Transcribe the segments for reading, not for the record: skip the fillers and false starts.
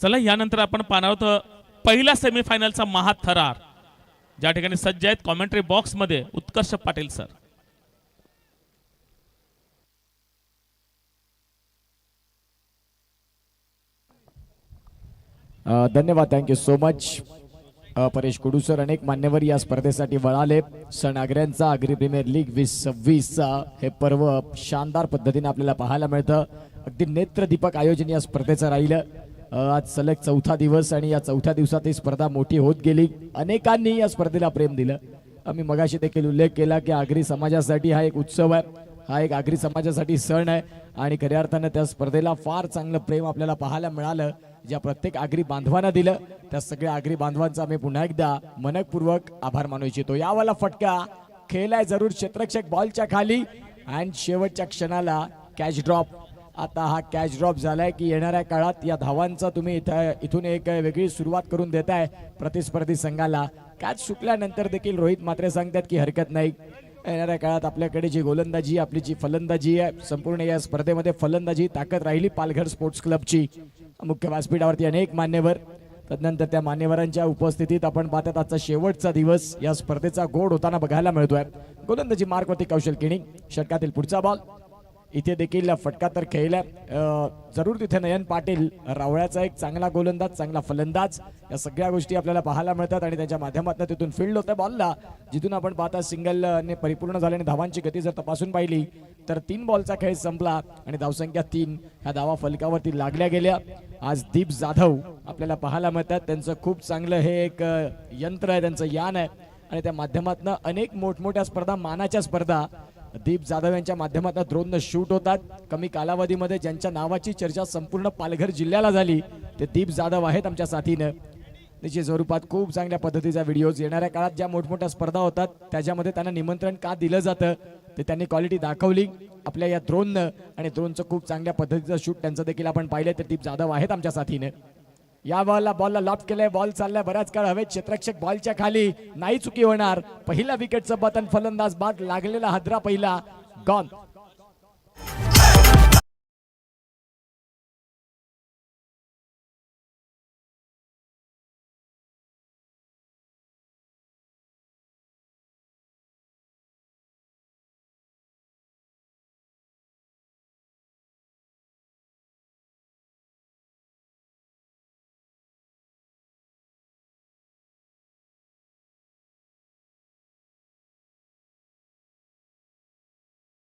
चला यानंतर आपण पाहणार आहोत पहिला सेमीफायनलचा महाथरार, ज्या ठिकाणी सज्ज आहेत कॉमेंट्री बॉक्स मध्ये उत्कर्ष पाटील सर. धन्यवाद, thank you so much Paresh Kudu sir. अनेक मान्यवर या स्पर्धेसाठी वळाले. सण आग्र्यांचा आग्री प्रीमियर लीग 2026 हे पर्व शानदार पद्धतीने आपल्याला पाहायला मिळतं. अगदी नेत्रदीपक आयोजन या स्पर्धेचं राहिलं. आज सलग चौथा दिवस आणि या चौथ्या दिवसात ही स्पर्धा मोठी होत गेली. अनेकांनी या स्पर्धेला प्रेम दिलं. आम्ही मगाशी देखील उल्लेख केला की आगरी समाजासाठी हा एक उत्सव आहे, हा एक आगरी समाजासाठी सण आहे आणि खऱ्या अर्थानं त्या स्पर्धेला फार चांगलं प्रेम आपल्याला पाहायला मिळालं. ज्या प्रत्येक आगरी बांधवांना दिलं त्या सगळ्या आगरी बांधवांचा आम्ही पुन्हा एकदा मनपूर्वक आभार मानू इच्छितो. यावाला फटका खेळलाय जरूर क्षेत्ररक्षक बॉलच्या खाली आणि शेवटच्या क्षणाला कॅच ड्रॉप. आता हा कॅच ड्रॉप झालाय की येणाऱ्या काळात या धावांचा तुम्ही इथून एक वेगळी सुरुवात करून देताय प्रतिस्पर्धी संघाला. कॅच सुटल्यानंतर देखील रोहित मात्रे सांगतात की हरकत नाही. येणाऱ्या काळात आपल्याकडे जी गोलंदाजी आपली जी फलंदाजी आहे संपूर्ण या स्पर्धेमध्ये फलंदाजी ताकद राहिली पालघर स्पोर्ट्स क्लबची. मुख्य व्यासपीठावरती अनेक मान्यवर, तदनंतर त्या मान्यवरांच्या उपस्थितीत आपण पाहतात आजचा शेवटचा दिवस या स्पर्धेचा गोड होताना बघायला मिळतोय. गोलंदाजी मार्कवरती कौशल किणी. षटकातील पुढचा बॉल इथे देखील फटका तर खेळला जरूर. तिथे नयन पाटील रावळ्याचा एक चांगला गोलंदाज, चांगला फलंदाज, या सगळ्या गोष्टी आपल्याला पाहायला मिळतात आणि त्यांच्या माध्यमातून तिथून फील्ड होतं बॉलला, जिथून आपण पाहता सिंगल ने परिपूर्ण झाल्याने धावांची गती जर तपासून पाहिली तर 3 बॉलचा खेळ संपला आणि धावसंख्या 3 ह्या धावा फलकावरती लागल्या गेल्या. आज दीप जाधव आपल्याला पाहायला मिळतात. त्यांचं खूप चांगलं हे एक यंत्र आहे, त्यांचं यान आहे आणि त्या माध्यमातून अनेक मोठमोठ्या स्पर्धा, मानाच्या स्पर्धा दीप जाधव यांच्या माध्यमातून ड्रोननं शूट होतात. कमी कालावधीमध्ये ज्यांच्या नावाची चर्चा संपूर्ण पालघर जिल्ह्याला झाली ते दीप जाधव आहेत आमच्या साथीनं. निश्चित स्वरूपात खूप चांगल्या पद्धतीचा व्हिडिओज येणाऱ्या काळात ज्या मोठमोठ्या स्पर्धा होतात त्याच्यामध्ये त्यांना निमंत्रण का दिलं जातं ते त्यांनी क्वालिटी दाखवली आपल्या या ड्रोननं आणि ड्रोनचं खूप चांगल्या पद्धतीचं शूट त्यांचं देखील आपण पाहिलं तर दीप जाधव आहेत आमच्या साथीनं. या बॉलला लॉफ्ट केलंय, बॉल चाललाय बऱ्याच काळ हवेत. क्षेत्ररक्षक बॉलच्या खाली, नाही चुकी होणार. पहिला विकेटचं बटन फलंदाज बाद, लागलेला हादरा पहिला गॉन.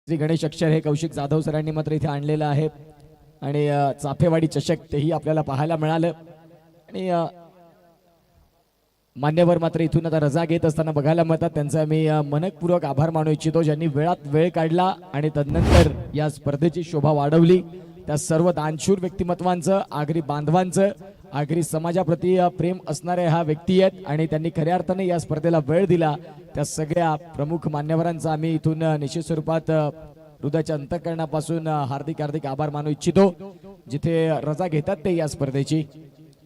श्री गणेश अक्षर हे कौशिक जाधव सरांनी मात्र इथे आणलेलं आहे आणि चाफेवाडी चषक तेही आपल्याला पाहायला मिळालं आणि मान्यवर मात्र इथून आता रजा घेत असताना बघायला मिळतात. त्यांचा मी मनपूर्वक आभार मानू इच्छितो ज्यांनी वेळात वेळ काढला आणि तदनंतर या स्पर्धेची शोभा वाढवली. त्या सर्व दानशूर व्यक्तिमत्वांचं, आगरी बांधवांचं, आगरी समाजाप्रती प्रेम असणारे हा व्यक्ती आहेत आणि त्यांनी खऱ्या अर्थाने या स्पर्धेला वेळ दिला. त्या सगळ्या प्रमुख मान्यवरांचा आम्ही इथून निश्चित स्वरूपात हृदयाच्या अंतःकरणापासून हार्दिक हार्दिक आभार मानू इच्छितो. जिथे रजा घेतात ते या स्पर्धेची.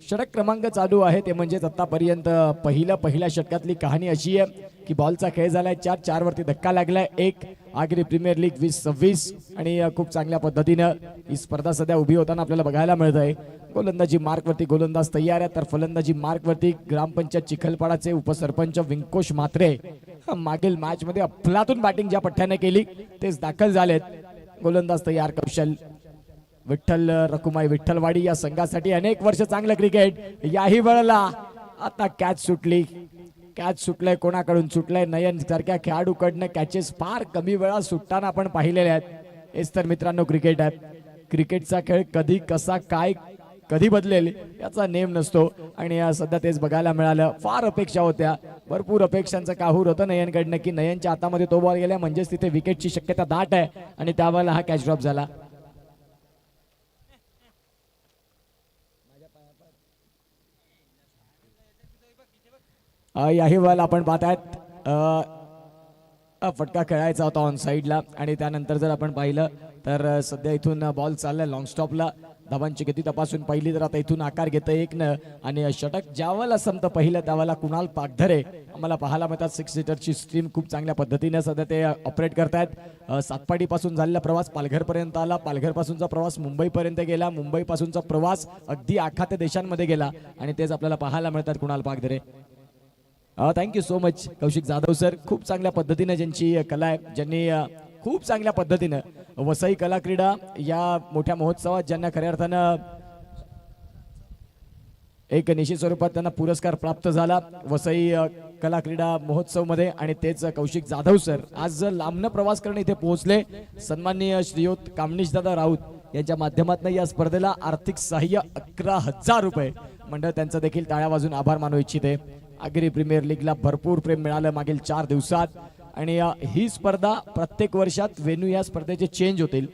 षटक क्रमांक चालू आहे ते म्हणजेच आतापर्यंत पहिल्या षटकातली कहाणी अशी आहे की बॉलचा खेळ झालाय 4-4 वरती धक्का लागलाय. एक आगरी प्रीमियर लीग 2026 आणि खूप चांगल्या पद्धतीनं ही स्पर्धा सध्या उभी होताना आपल्याला बघायला मिळत आहे. गोलंदाजी मार्कवरती गोलंदाज तयार आहे तर फलंदाजी मार्कवरती ग्रामपंचायत चिखलपाडाचे उपसरपंच विंकोश म्हात्रे. मागील मॅच मध्ये अफलातून बॅटिंग ज्या पठ्ठ्याने केली तेच दाखल झालेत. गोलंदाज तयार कौशल. विठ्ठल रकुमाई विठ्ठलवाडी या संघासाठी अनेक वर्ष चांगलं क्रिकेट. याही वेळेला आता कॅच सुटली. कॅच सुटलंय, कोणाकडून सुटलंय? नयन सारख्या खेळाडूकडनं कॅचेस फार कमी वेळा सुटताना आपण पाहिलेले आहेत. हेच तर मित्रांनो क्रिकेट आहे. क्रिकेटचा खेळ कधी कसा काय कधी बदलेल याचा नेम नसतो आणि सध्या तेच बघायला मिळालं. फार अपेक्षा होत्या, भरपूर अपेक्षांचं काहूर होतं नयनकडनं की नयनच्या हातामध्ये तो बॉल गेला म्हणजेच तिथे विकेटची शक्यता दाट आहे आणि त्यावेळेला हा कॅच ड्रॉप झाला. याही वेळेला आपण पाहतायत फटका खेळायचा होता ऑन साईडला आणि त्यानंतर जर आपण पाहिलं तर सध्या इथून बॉल चाललाय लॉंग स्टॉपला. धावांची गती तपासून पहिली तर आता इथून आकार घेतं 1 आणि षटक ज्यावेळेला संपतं पहिलं त्यावेळेला कुणाल पागधरे आम्हाला पाहायला मिळतात. 6 सीटरची स्ट्रीम खूप चांगल्या पद्धतीने सध्या ते ऑपरेट करतायत. सातपाडीपासून झालेला प्रवास पालघरपर्यंत आला, पालघरपासूनचा प्रवास मुंबईपर्यंत गेला, मुंबईपासूनचा प्रवास अगदी आखाते देशांमध्ये गेला आणि तेच आपल्याला पाहायला मिळतात Kunal Pagdhare. Thank you so much Kaushik Jadhav sir. खूप चांगल्या पद्धतीने ज्यांची कला आहे, ज्यांनी खूप चांगल्या पद्धतीनं वसई कला क्रीडा या मोठ्या महोत्सवात ज्यांना खऱ्या अर्थानं एक निश्चित स्वरूपात त्यांना पुरस्कार प्राप्त झाला वसई कला क्रीडा महोत्सव मध्ये आणि तेच कौशिक जाधव सर आज लांबनं प्रवास करणे इथे पोहोचले. सन्माननीय श्रीयुत कामनीश दादा राऊत यांच्या माध्यमातून या स्पर्धेला आर्थिक सहाय्य 11,000 रुपये मंडळ त्यांचा देखील टाळ्या वाजून आभार मानू इच्छिते. आगरी प्रीमियर लीगला भरपूर प्रेम मिळालं मागील 4 दिवसात आणि ही स्पर्धा प्रत्येक वर्षात वेन्यू या स्पर्धेचे चेंज होतील.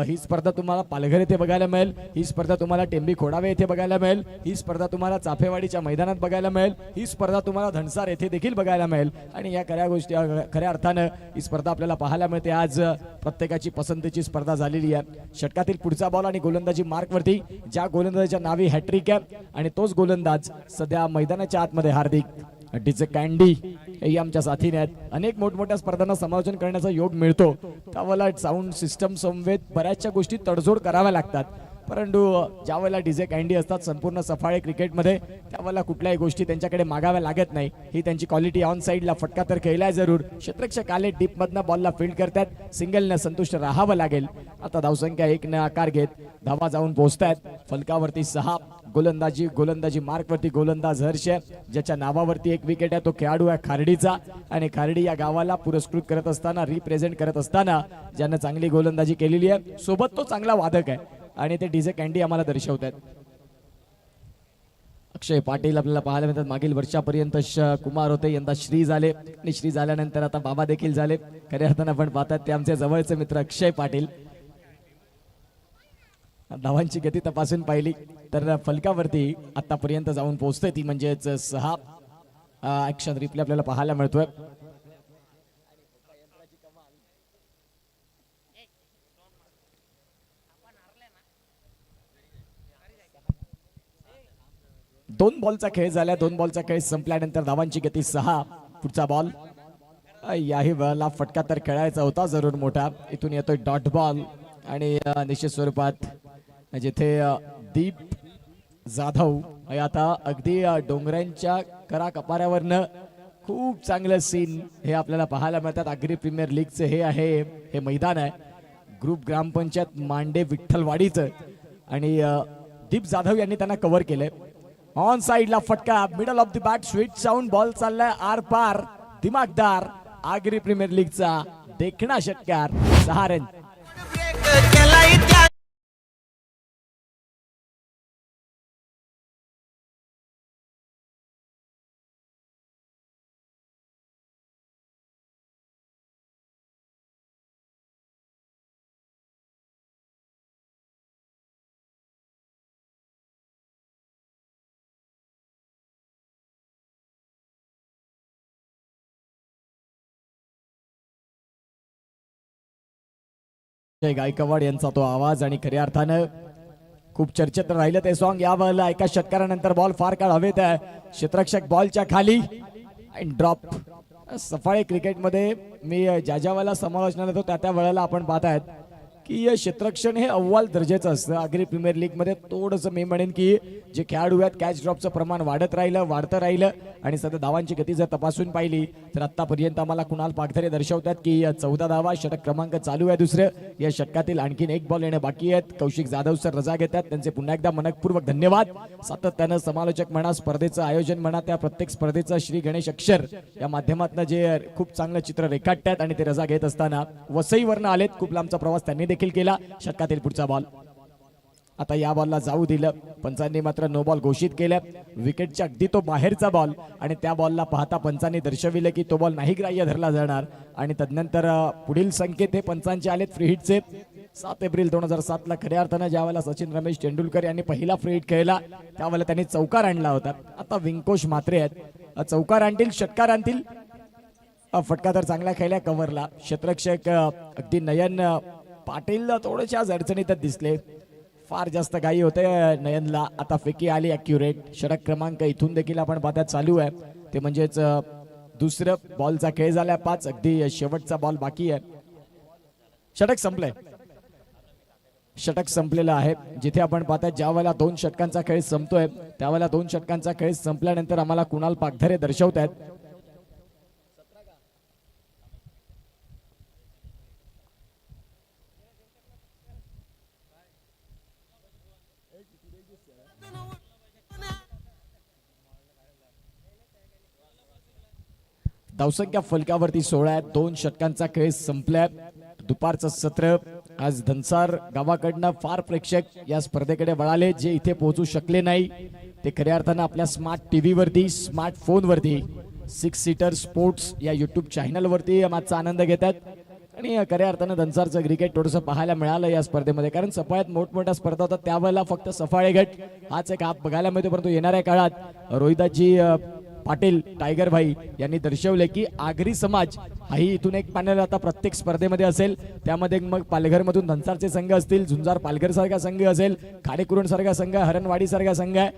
ही स्पर्धा तुम्हाला पालघर येथे बघायला मिळेल, ही स्पर्धा तुम्हाला टेंबी खोडावे येथे बघायला मिळेल, ही स्पर्धा तुम्हाला चाफेवाडीच्या मैदानात बघायला मिळेल, ही स्पर्धा तुम्हाला धनसार येथे देखील बघायला मिळेल आणि या खऱ्या गोष्टी खऱ्या अर्थानं ही स्पर्धा आपल्याला पाहायला मिळते. आज प्रत्येकाची पसंतीची स्पर्धा झालेली आहे. षटकातील पुढचा बॉल आणि गोलंदाजी मार्कवरती ज्या गोलंदाजाच्या नावी हॅट्रिक आहे आणि तोच गोलंदाज सध्या मैदानाच्या आतमध्ये हार्दिक डीजे कँडी हे आमच्या साथीने आहेत. अनेक मोठमोठ्या स्पर्धांना समालोचन करण्याचा योग मिळतो, त्यावेळेला साऊंड सिस्टम समवेत बऱ्याचशा गोष्टी तडजोड कराव्या लागतात. परंतु ज्या वेळेला डीजे कँडी असतात संपूर्ण सफाळे क्रिकेटमध्ये त्यावेळेला कुठल्याही गोष्टी त्यांच्याकडे मागाव्या लागत नाही. ही त्यांची क्वालिटी. ऑन साईडला फटका तर खेळलाय जरूर, क्षेत्ररक्षक आले डीप मधनं बॉलला फील्ड करतात, सिंगलनं संतुष्ट राहावं लागेल. आता धावसंख्या 1 आकार घेत धावा जाऊन पोहोचतायत. फलकावरती 6 गोलंदाजी मार्कवरती गोलंदाज हर्ष ज्याच्या नावावरती 1 विकेट आहे. तो खेळाडू आहे खार्डीचा आणि खार्डी या गावाला पुरस्कृत करत असताना रिप्रेझेंट करत असताना ज्यानं चांगली गोलंदाजी केलेली आहे सोबत तो चांगला वादक आहे आणि ते डीजे कँडी आम्हाला दर्शवतात. अक्षय पाटील आपल्याला पाहायला मिळतात. मागील वर्षापर्यंत कुमार होते, यंदा श्री झाले आणि श्री झाल्यानंतर आता बाबा देखील झाले. खऱ्या अर्थानं आपण पाहतात ते आमचे जवळचे मित्र अक्षय पाटील. धावांची गती तपासून पाहिली तर फलकावरती आतापर्यंत जाऊन पोहोचते ती म्हणजेच 6 ऍक्शन रिप्ले आपल्याला पाहायला मिळतोय. दोन बॉलचा खेळ झाला. 2 बॉलचा खेळ संपल्यानंतर धावांची गती 6. पुढचा बॉल याही वेळेला फटका तर खेळायचा होता जरूर मोठा. इथून येतोय डॉट बॉल आणि निश्चित स्वरूपात जिथे दीप जाधव हे आता अगदी डोंगरांच्या करा कपाऱ्यावरनं खूप चांगलं सीन हे आपल्याला पाहायला मिळतात. आगरी प्रीमियर लीगचं हे मैदान आहे ग्रुप ग्रामपंचायत मांडे विठ्ठलवाडीचं आणि दीप जाधव यांनी त्यांना कव्हर केलंय. ऑन साइडला फटका middle of the bat sweet sound ball चाललाय आर पार. दिमागदार आगरी प्रीमियर लीगचा देखणा षटकार 6 रन. गायकवाड यांचा तो आवाज आणि खऱ्या अर्थानं खूप चर्चेत राहिलं ते सॉन्ग. या वेळेला एका षटकारानंतर बॉल फार काळ हवेत आहे. क्षेत्ररक्षक बॉलच्या खाली आणि ड्रॉप. सफाळे क्रिकेटमध्ये मी ज्या वेळेला समालोचना देतो त्या वेळेला आपण पाहतायत की क्षेत्ररक्षण हे अव्वल दर्जाचं असतं. आगरी प्रीमियर लीग मध्ये थोडंसं मी म्हणेन की जे खेळाडू आहेत कॅच ड्रॉपचं प्रमाण वाढतं राहिलं आणि सध्या धावांची गती जर तपासून पाहिली तर आतापर्यंत आम्हाला कुणाल पागधरे दर्शवतात की 14 धावा. षटक क्रमांक चालू आहे दुसरं. या षटकातील आणखीन 1 बॉल येणे बाकी आहेत. कौशिक जाधव सर रजा घेतात, त्यांचे पुन्हा एकदा मनपूर्वक धन्यवाद. सातत्यानं समालोचक म्हणा, स्पर्धेचं आयोजन म्हणा, त्या प्रत्येक स्पर्धेचं श्री गणेश अक्षर या माध्यमातून जे खूप चांगलं चित्र रेखाटतात आणि ते रजा घेत असताना वसईवरनं आलेत. खूप लांबचा प्रवास त्यांनी देखील केला. षटकातील पुढचा बॉल आता या बॉलला जाऊ दिलं. पंचांनी मात्र नो बॉल घोषित केलं. विकेटच्या अगदी तो बाहेरचा बॉल आणि त्या बॉलला पाहता पंचांनी दर्शविलं की तो बॉल नाही ग्राह्य धरला जाणार आणि तदनंतर पुढील संकेत हे पंचांचे आलेत फ्री हिटचे. 7 एप्रिल 2007 ला खऱ्या अर्थानं ज्यावेळेला सचिन रमेश तेंडुलकर यांनी पहिला फ्री हिट खेळला त्यावेळेला त्यांनी चौकार आणला होता. आता विंकोश म्हात्रे आहेत, चौकार आणतील, षटकार आणतील. फटका तर चांगला खेळला कव्हरला. क्षेत्ररक्षक अगदी नयन पाटील थोडेसे आज अडचणीतच दिसले. फार जास्त घाई होते नयनला. आता फेकी आली अॅक्युरेट. षटक क्रमांक इथून देखील आपण पाहतात चालू आहे. ते म्हणजेच दुसरं बॉलचा खेळ झाला 5. अगदी शेवटचा बॉल बाकी आहे. षटक संपलंय. षटक संपलेलं आहे. जिथे आपण पाहतात ज्या वेळेला 2 षटकांचा खेळ संपतोय त्यावेळेला 2 षटकांचा खेळ संपल्यानंतर आम्हाला कुणाल पागधरे दर्शवत आहेत. धावसंख्या फलकावरती 16 आहे. 2 षटकांचा खेळ संपलाय. दुपारचं सत्र आज धनसार गावाकडनं फार प्रेक्षक या स्पर्धेकडे वळाले. जे इथे पोहोचू शकले नाही ते खऱ्या अर्थानं आपल्या स्मार्ट टीव्ही वरती, स्मार्टफोनवरती 6 सीटर स्पोर्ट्स या युट्यूब चॅनलवरती माझा आनंद घेतात. आणि खऱ्या अर्थानं धनसारचं क्रिकेट थोडंसं पाहायला मिळालं या स्पर्धेमध्ये. कारण सफाळ्यात मोठमोठ्या स्पर्धा होतात त्यावेळेला फक्त सफाळे गट हाच एक बघायला मिळतो. परंतु येणाऱ्या काळात रोहिदाजी पाटील टायगर भाई यांनी दर्शवले की आगरी समाज हाही इथून एक पॅनल आता प्रत्येक स्पर्धेमध्ये असेल. त्यामध्ये मग पालघर मधून धनसारचे संघ असतील, झुंजार पालघर सारखा संघ असेल, खाडेकुरण सारखा संघ, हरणवाडी सारखा संघ आहे,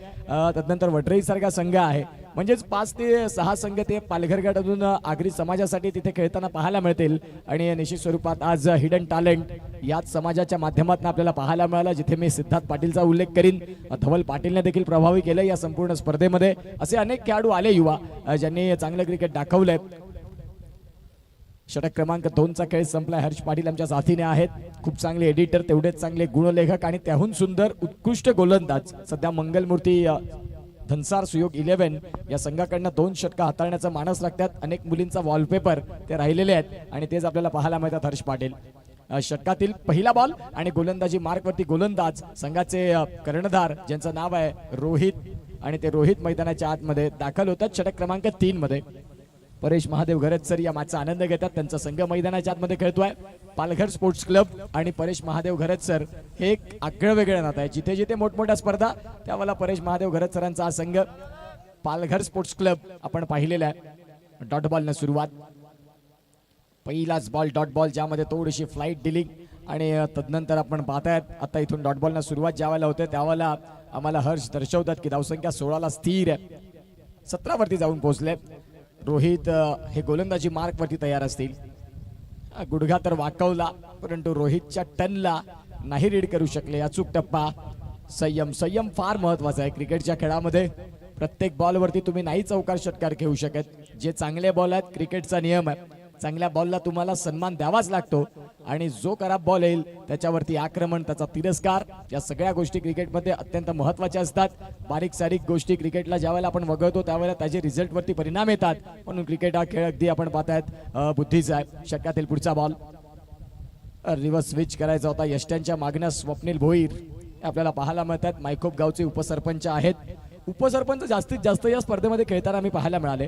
तदनंतर वडराई सारखा संघ आहे. म्हणजेच 5 ते 6 संघ ते पालघर गटातून आगरी समाजासाठी तिथे खेळताना पाहायला मिळतील. आणि निश्चित स्वरूपात आज हिडन टॅलेंट याच समाजाच्या माध्यमातून आपल्याला पाहायला मिळाला. जिथे मी सिद्धार्थ पाटीलचा उल्लेख करीन, धवल पाटीलने देखील प्रभावी केलं या संपूर्ण स्पर्धेमध्ये. असे अनेक खेळाडू आले युवा ज्यांनी चांगलं क्रिकेट दाखवलंय. षटक क्रमांक 2चा खेळ संपलाय. हर्ष पाटील आमच्या साथीने आहेत. खूप चांगले एडिटर, तेवढेच चांगले गुणलेखक आणि त्याहून सुंदर उत्कृष्ट गोलंदाज. सध्या मंगलमूर्ती धनसार सुयोग 11 या संघाकडनं 2 षटका हाताळण्याचा मानस लागतात. अनेक मुलींचा वॉलपेपर ते राहिलेले आहेत आणि तेच आपल्याला पाहायला मिळतात. हर्ष पाटील षटकातील पहिला बॉल आणि गोलंदाजी मार्कवरती गोलंदाज संघाचे कर्णधार ज्यांचं नाव आहे रोहित, आणि ते रोहित मैदानाच्या आतमध्ये दाखल होतात. षटक क्रमांक 3 मध्ये परेश महादेव घरत सर या मॅचचा आनंद घेतात. त्यांचा संघ मैदानाच्या आतमध्ये खेळतोय. पालघर स्पोर्ट्स क्लब आणि परेश महादेव घरत सर हे एक आगळं वेगळं नातं आहे. जिथे जिथे मोठमोठ्या स्पर्धा त्यावेळेला परेश महादेव घरत सरांचा हा संघ पालघर स्पोर्ट्स क्लब आपण पाहिलेला आहे. डॉट बॉल न सुरुवात. पहिलाच बॉल डॉट बॉल ज्यामध्ये थोडीशी फ्लाईट डिलिंग आणि तदनंतर आपण पाहतायत आता इथून डॉट बॉल न सुरुवात ज्या वेळेला होते त्यावेळेला आम्हाला हर्ष दर्शवतात की धावसंख्या 16ला स्थिर आहे. 17 वरती जाऊन पोहोचले. रोहित हे गोलंदाजी मार्क वरती तयार असतील. गुडघा तर वाकवला परंतु रोहितच्या टनला नाही रीड करू शकले. अचूक टप्पा. संयम संयम फार महत्वाचा आहे क्रिकेटच्या खेळामध्ये. प्रत्येक बॉलवरती तुम्ही नाही चौकार षटकार खेळू शकत. जे चांगले बॉल आहेत क्रिकेटचा नियम आहे, चांगल्या बॉलला तुम्हाला सन्मान द्यावाच लागतो आणि जो खराब बॉल येईल त्याच्यावरती आक्रमण, त्याचा तिरस्कार, या सगळ्या गोष्टी क्रिकेटमध्ये अत्यंत महत्वाच्या असतात. बारीक सारीक गोष्टी क्रिकेटला ज्यावेळेला आपण वगळतो त्यावेळेला त्याचे रिझल्ट वरती परिणाम येतात. म्हणून क्रिकेट हा खेळ अगदी आपण पाहतायत बुद्धीचा आहे. षटकातील पुढचा बॉल रिव्हर्स स्विच करायचा होता. यष्ट्यांच्या मागण्या स्वप्नील भोईर आपल्याला पाहायला मिळतात. मायखोप गावचे उपसरपंच आहेत. उपसरपंच जास्तीत जास्त या स्पर्धेमध्ये खेळताना आम्ही पाहायला मिळाले.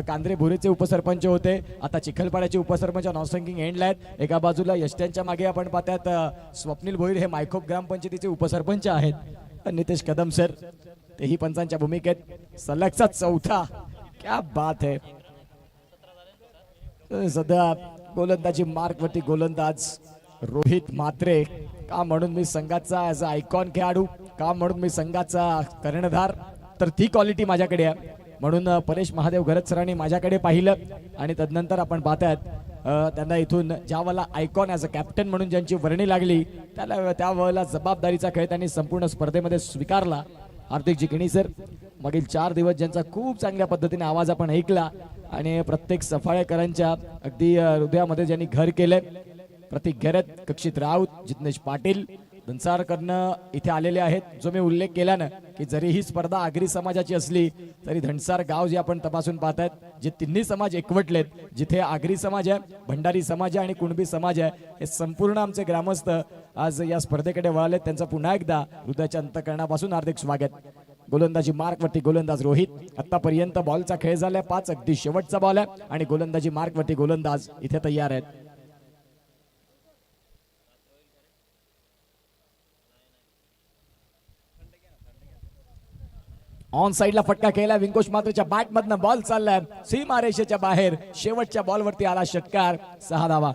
कांद्रे भोरेचे उपसरपंच होते, आता चिखलपाड्याचे उपसरपंच नॉनसंकिंग एंडला आहेत. एका बाजूला यष्ट्यांच्या मागे आपण पाहतात स्वप्नील भोईर हे मायखोप ग्रामपंचायतीचे उपसरपंच आहेत. नितेश कदम सर तेही पंचांच्या भूमिकेत. सलगचा चौथा. क्या बात है. सध्या गोलंदाजी मार्क वरती गोलंदाज रोहित म्हात्रे. का म्हणून मी संघाचा ॲज अ आयकॉन खेळाडू, का म्हणून मी संघाचा कर्णधार, तर ती क्वालिटी माझ्याकडे आहे. म्हणून परेश महादेव घरत सरांनी माझ्याकडे पाहिलं आणि तदनंतर आपण पाहतायत त्यांना इथून ज्या वेळेला आयकॉन ॲज अ कॅप्टन म्हणून ज्यांची वर्णी लागली त्यावेळेला जबाबदारीचा खेळ त्यांनी संपूर्ण स्पर्धेमध्ये स्वीकारला. हार्दिक जिकणी सर मागील 4 दिवस ज्यांचा खूप चांगल्या पद्धतीने आवाज आपण ऐकला आणि प्रत्येक सफाळेकरांच्या अगदी हृदयामध्ये ज्यांनी घर केलंय. प्रतीक घरत, कक्षित राऊत, जितेश पाटील धनसारकडनं इथे आलेले आहेत. जो मी उल्लेख केला ना की जरी ही स्पर्धा आगरी समाजाची असली तरी धनसार गाव जे आपण तपासून पाहतायत, जे तिन्ही समाज एकवटलेत, जिथे आगरी समाज आहे, भंडारी समाज आहे आणि कुणबी समाज आहे, हे संपूर्ण आमचे ग्रामस्थ आज या स्पर्धेकडे वळालेत. त्यांचं पुन्हा एकदा हृदयाच्या अंतःकरणापासून हार्दिक स्वागत. गोलंदाजी मार्क वरती गोलंदाज रोहित. आतापर्यंत बॉलचा खेळ झालाय 5, अगदी शेवटचा बॉल आहे आणि गोलंदाजी मार्क वरती गोलंदाज इथे तयार आहेत. ऑन साइडला फटका केला. विंकोश मात्रेच्या बॅट मधनं बॉल चाललाय सीमारेषेच्या बाहेर. शेवटच्या बॉल वरती आला षटकार. 6 धावा.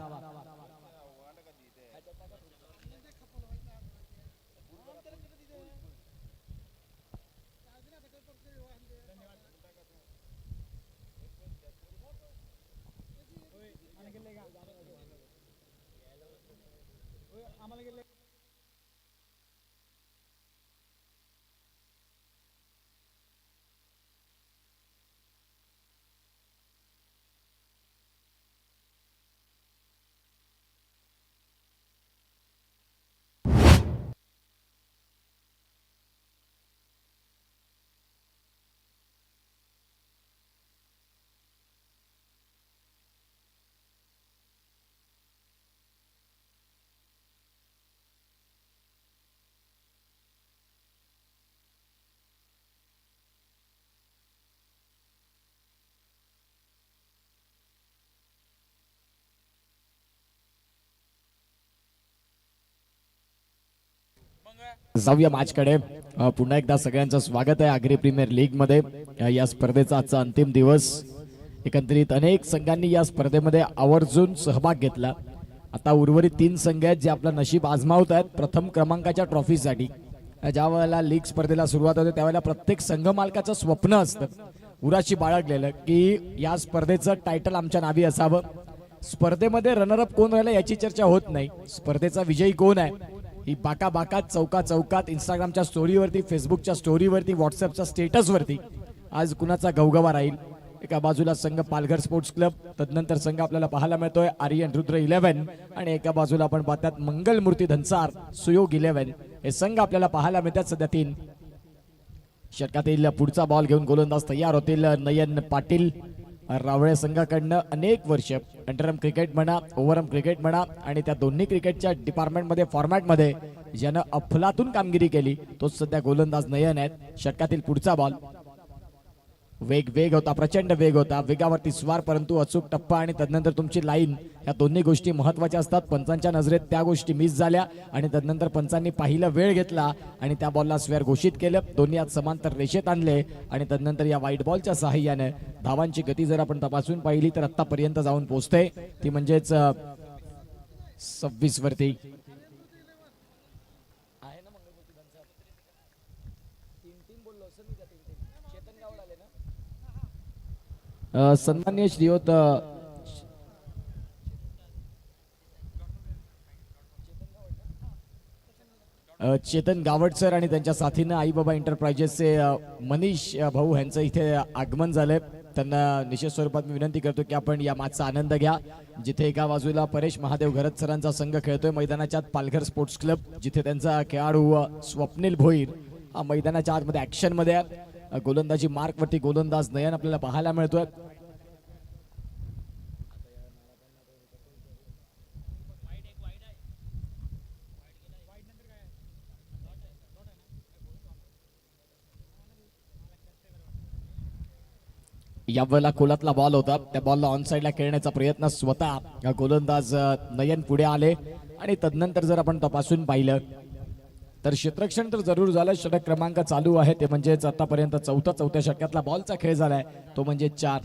जाऊया मॅचकडे. पुन्हा एकदा सगळ्यांचं स्वागत आहे आगरी प्रीमियर लीग मध्ये. या स्पर्धेचा आजचा अंतिम दिवस. एकंदरीत अनेक संघांनी या स्पर्धेमध्ये आवर्जून सहभाग घेतला. आता उर्वरित 3 संघ आहेत जे आपलं नशीब आजमावत आहेत प्रथम क्रमांकाच्या ट्रॉफीसाठी. ज्या वेळेला लीग स्पर्धेला सुरुवात होते त्यावेळेला प्रत्येक संघ मालकाचं स्वप्न असतं उराशी बाळगलेलं की या स्पर्धेचं टायटल आमच्या नावी असावं. स्पर्धेमध्ये रनरअप कोण राहिलं याची चर्चा होत नाही, स्पर्धेचा विजयी कोण आहे ही बाकात चौकात इंस्टाग्रामच्या स्टोरीवरती, फेसबुकच्या स्टोरीवरती, व्हॉट्सअपच्या स्टेटसवरती आज कुणाचा गवगवा राहील. एका बाजूला संघ पालघर स्पोर्ट्स क्लब, तदनंतर संघ आपल्याला पाहायला मिळतोय आर्यन रुद्र 11 आणि एका बाजूला आपण पाहतात मंगलमूर्ती धनसार सुयोग 11. हे संघ आपल्याला पाहायला मिळतात सध्या 3. षटकातील पुढचा बॉल घेऊन गोलंदाज तयार होतील नयन पाटील. रावळे संघाकडनं अनेक वर्ष अंडरआर्म क्रिकेट म्हणा, ओव्हरआर्म क्रिकेट म्हणा आणि त्या दोन्ही क्रिकेटच्या डिपार्टमेंटमध्ये फॉर्मॅटमध्ये ज्यानं अफलातून कामगिरी केली तोच सध्या गोलंदाज नयन आहेत. षटकातील पुढचा बॉल. वेग होता, प्रचंड वेग होता, वेगावरती स्वार परंतु अचूक टप्पा आणि तदनंतर तुमची लाईन, या दोन्ही गोष्टी महत्वाच्या असतात. पंचांच्या नजरेत त्या गोष्टी मिस झाल्या आणि तदनंतर पंचांनी पाहिलं वेळ घेतला आणि त्या बॉलला स्क्वेअर घोषित केलं. दोन्ही हात समांतर रेषेत आणले आणि तदनंतर या व्हाईट बॉलच्या सहाय्याने धावांची गती जर आपण तपासून पाहिली तर आतापर्यंत जाऊन पोहोचते ती म्हणजेच 26 वरती. सन्माननीय श्रीयुत चेतन गावट सर आणि त्यांच्या साथीनं आई बाबा एंटरप्राइजेसचे मनीष भाऊ यांचं इथे आगमन झालंय. त्यांना निश्चित स्वरूपात मी विनंती करतो की आपण या मॅचचा आनंद घ्या. जिथे एका बाजूला परेश महादेव घरत सरांचा संघ खेळतोय मैदानाच्या आत पालघर स्पोर्ट्स क्लब, जिथे त्यांचा खेळाडू स्वप्नील भोईर हा मैदानाच्या आतमध्ये ऍक्शन मध्ये आहे. गोलंदाजी मार्क वरती गोलंदाज नयन आपल्याला पाहायला मिळतोय. यावेळेला कोलातला बॉल होता, त्या बॉलला ऑन साइडला खेळण्याचा प्रयत्न स्वतः गोलंदाज नयन पुढे आले आणि तदनंतर जर आपण तपासून पाहिलं तर क्षेत्ररक्षण तर जरूर झालं. षटक क्रमांक चालू आहे ते म्हणजेच आतापर्यंत चौथ्या षटकातला बॉलचा खेळ झालाय तो म्हणजे 4.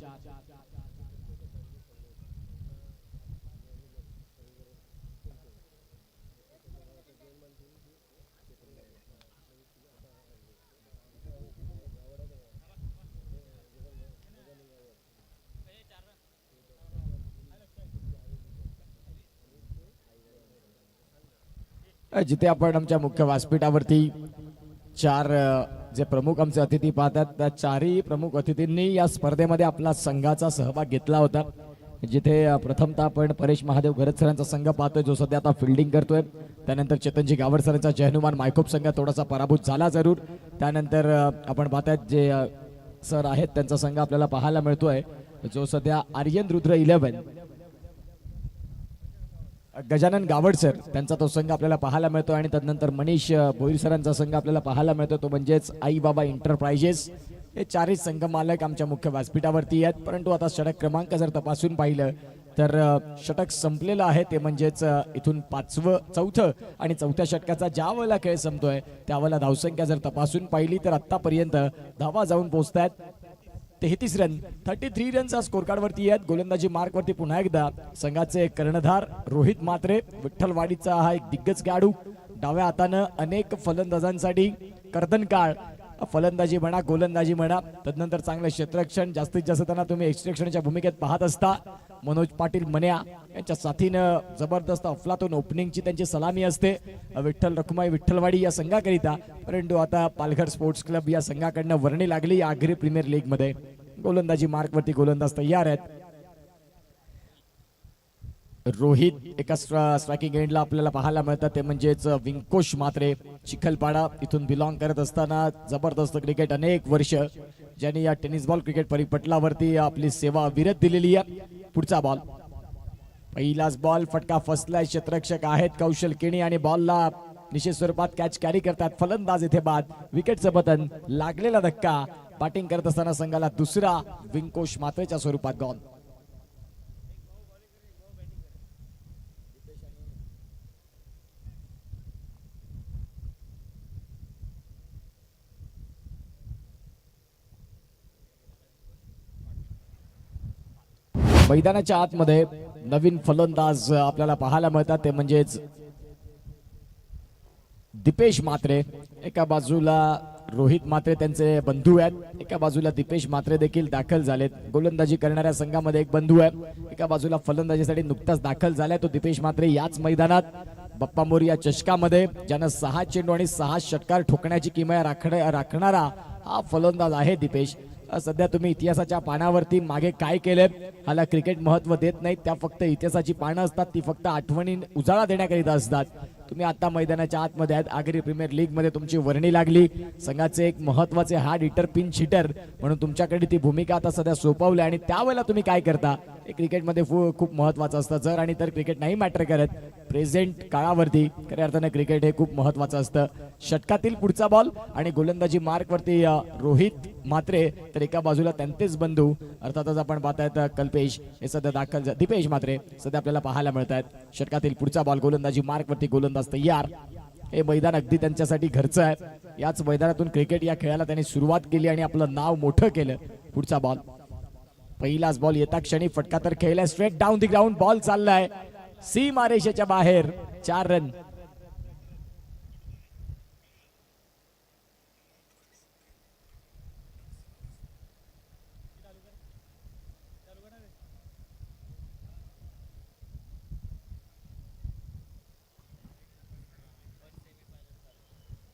जिथे आपण आमच्या मुख्य व्यासपीठावरती 4 जे प्रमुख आमचे अतिथी पाहतात त्या 4ही प्रमुख अतिथींनी या स्पर्धेमध्ये आपला संघाचा सहभाग घेतला होता. जिथे प्रथमतः आपण परेश महादेव घरत सरांचा संघ पाहतोय जो सध्या आता फिल्डिंग करतोय. त्यानंतर चेतनजी गावड सरांचा जयहनुमान मायकोप संघ थोडासा पराभूत झाला जरूर. त्यानंतर आपण पाहतात जे सर आहेत त्यांचा संघ आपल्याला पाहायला मिळतोय जो सध्या आर्यन रुद्र 11. गजानन गावड सर त्यांचा तो संघ आपल्याला पाहायला मिळतो आणि तदनंतर मनीष भोईर सरांचा संघ आपल्याला पाहायला मिळतो तो म्हणजेच आई बाबा एंटरप्राइजेस. हे 4ही संघ मालक आमच्या मुख्य व्यासपीठावरती आहेत. परंतु आता षटक क्रमांक जर तपासून पाहिलं तर षटक संपलेलं आहे ते म्हणजेच इथून 4थं आणि 4थ्या षटकाचा ज्या वेळेला खेळ संपतोय त्यावेळेला धावसंख्या जर तपासून पाहिली तर आतापर्यंत धावा जाऊन पोहोचतात 33 रन. 33 रनचा स्कोर कार्ड वरती आहेत. गोलंदाजी मार्क वरती पुन्हा एकदा संघाचे कर्णधार रोहित म्हात्रे, विठ्ठलवाडीचा हा एक दिग्गज खेळाडू. डाव्या हातानं अनेक फलंदाजांसाठी कर्दनकाळ फलंदाजी म्हणा गोलंदाजी म्हणा, तदनंतर चांगलं क्षेत्ररक्षण जास्तीत जास्त त्यांना तुम्ही एक्स्ट्रॅक्शनच्या भूमिकेत पाहत असता. मनोज पाटील मन्या यांच्या साथीनं जबरदस्त अफलातून ओपनिंगची त्यांची सलामी असते विठ्ठल रखुमाई विठ्ठलवाडी या संघाकरिता. परंतु आता पालघर स्पोर्ट्स क्लब या संघाकडनं वर्णी लागली या आगरी प्रीमियर लीग मध्ये. गोलंदाजी मार्क वरती गोलंदाज तयार आहेत. रोहित एका स्ट्रायकिंग एंडला आपल्याला पाहायला मिळतात ते म्हणजेच विंकोश म्हात्रे, चिखलपाडा इथून बिलॉंग करत असताना जबरदस्त क्रिकेट अनेक वर्ष ज्यांनी या टेनिस बॉल क्रिकेट परिपटलावरती आपली सेवा विरत दिलेली आहे. पुढचा बॉल, पहिलाच बॉल, फटका फसलाय. क्षेत्ररक्षक आहेत कौशल केणी आणि बॉलला निश्चित स्वरूपात कॅच कॅरी करतात फलंदाज इथे बाद. विकेटचं पतन, लागलेला धक्का. बॅटिंग करत असताना संघाला दुसरा विंकोश म्हात्रेच्या स्वरूपात गॉल. मैदानाच्या आतमध्ये नवीन फलंदाज आपल्याला पाहायला मिळतात ते म्हणजेच दीपेश म्हात्रे. एका बाजूला रोहित म्हात्रे त्यांचे बंधू आहेत, एका बाजूला दीपेश म्हात्रे देखील दाखल झालेत. गोलंदाजी करणाऱ्या संघामध्ये एक बंधू आहे, एका बाजूला फलंदाजीसाठी नुकताच दाखल झालाय तो दीपेश म्हात्रे. याच मैदानात बाप्पा मोरिया चषकामध्ये ज्यानं 6 चेंडू आणि 6 षटकार ठोकण्याची किमया राखणारा हा फलंदाज आहे दीपेश. सध्या तुम्ही इतिहासाच्या पानावरती मागे काय केलंय ह्याला क्रिकेट महत्व देत नाही, त्या फक्त इतिहासाची पानं असतात, ती फक्त आठवणी उजाळा देण्याकरिता असतात. तुम्ही आता मैदानाच्या आतमध्ये आहेत. आगरी प्रीमियर लीग मध्ये तुमची वर्णी लागली, संघाचे एक महत्वाचे हार्ड हिटर पिन हिटर म्हणून तुमच्याकडे ती भूमिका आता सध्या सोपवली. आणि त्यावेळेला तुम्ही काय करता हे क्रिकेटमध्ये खूप महत्वाचं असतं. जर आणि तर क्रिकेट नाही मॅटर करत, प्रेझेंट काळावरती खऱ्या अर्थाने क्रिकेट हे खूप महत्वाचं असतं. षटकातील पुढचा बॉल आणि गोलंदाजी मार्कवरती रोहित म्हात्रे, तर एका बाजूला त्यांचेच बंधू अर्थातच आपण पाहतायत कल्पेश हे सध्या दाखल, दीपेश म्हात्रे सध्या आपल्याला पाहायला मिळत आहेत. षटकातील पुढचा बॉल गोलंदाजी मार्कवरती गोलंदाज तयार. हे मैदान अगदी त्यांच्यासाठी घरचं आहे. याच मैदानातून क्रिकेट या खेळाला त्यांनी सुरुवात केली आणि आपलं नाव मोठं केलं. पुढचा बॉल, पहिलाच बॉल येता क्षणी फटका तर खेळलाय, straight down the ground ball चाललाय सीमारेषेच्या बाहेर. 4 रन.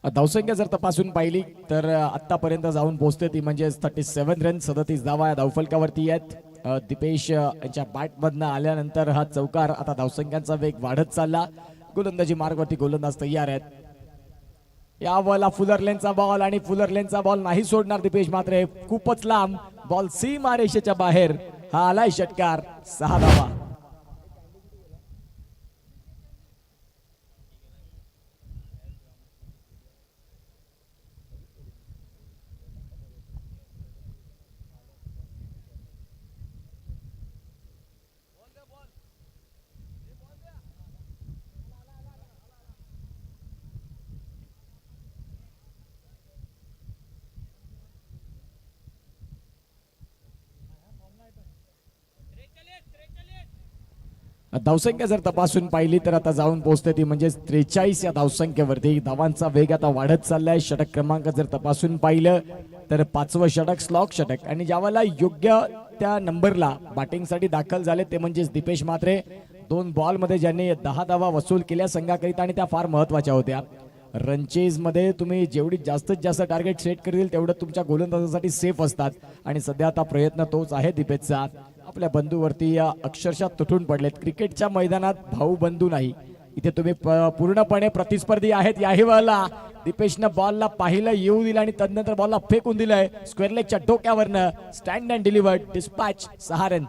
धावसंख्या जर तपासून पाहिली तर आतापर्यंत जाऊन पोहोचते ती म्हणजे 37 रन, 37 धावा या धावफलकावरती आहेत. दीपेश यांच्या बॅटमधनं आल्यानंतर हा चौकार, आता धावसंख्यांचा वेग वाढत चालला. गोलंदाजी मार्गवरती गोलंदाज तयार आहेत. या बॉलला फुलर लेनचा बॉल आणि फुलर लेनचा बॉल नाही सोडणार दीपेश म्हात्रे. खूपच लांब बॉल सीमारेषेच्या बाहेर. हा आलाय षटकार, 6 धावा. धावसंख्या जर तपासून पाहिली तर आता जाऊन पोहोचते ती म्हणजे 43 या धावसंख्येवरती. धावांचा वेग आता वाढत चाललाय. षटक क्रमांक जर तपासून पाहिलं तर 5वं षटक स्लॉक षटक. आणि ज्यावेळेला योग्य त्या नंबरला बॅटिंगसाठी दाखल झाले ते म्हणजेच दीपेश म्हात्रे. 2 बॉल मध्ये ज्यांनी 10 धावा वसूल केल्या संघाकरिता आणि त्या फार महत्वाच्या होत्या. रनचेज मध्ये तुम्ही जेवढी जास्तीत जास्त टार्गेट सेट करतील तेवढं तुमच्या गोलंदाजासाठी सेफ असतात. आणि सध्या आता प्रयत्न तोच आहे दीपेशचा. आपल्या बंधूवरती अक्षरशः तुटून पडलेत. क्रिकेटच्या मैदानात भाऊ बंधू नाही, इथे तुम्ही पूर्णपणे प्रतिस्पर्धी आहेत. याही वेळेला दीपेशनं बॉलला पाहिलं, येऊ दिलं आणि तदनंतर बॉलला फेकून दिलंय स्क्वेअर लेगच्या डोक्यावरनं. Stand and delivered, dispatch, 6 run.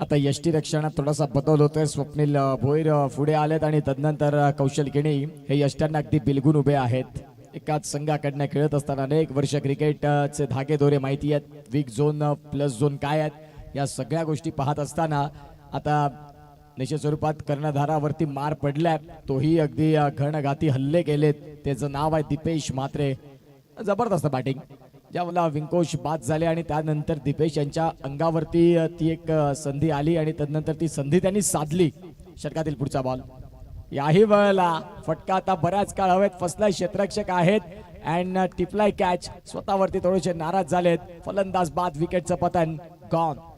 आता यष्टी रक्षणात थोडासा बदल होतोय. स्वप्नील भोईर पुढे आलेत आणि तदनंतर कौशल किणी हे यष्ट्यांना अगदी बिलगून उभे आहेत. एकाच संघाकडनं खेळत असताना अनेक वर्ष क्रिकेटचे धागेदोरे माहिती आहेत. वीक झोन, प्लस झोन काय आहेत या सगळ्या गोष्टी पाहत असताना आता निश्चित स्वरूपात कर्णधारावरती मार पडलाय. तोही अगदी घणघाती हल्ले केलेत. त्याचं नाव आहे दीपेश म्हात्रे. जबरदस्त बॅटिंग. ज्यावेळेला विंकोश बाद झाले आणि त्यानंतर दीपेश यांच्या अंगावरती ती एक संधी आली आणि तदनंतर ती संधी त्यांनी साधली. षटकातील पुढचा बॉल, याही वेळेला फटका आता बऱ्याच काळ हवेत फसलाय. क्षेत्ररक्षक आहेत अँड टिपलाय कॅच. स्वतःवरती थोडेसे नाराज झालेत. फलंदाज बाद, विकेटचं पतन, गॉन.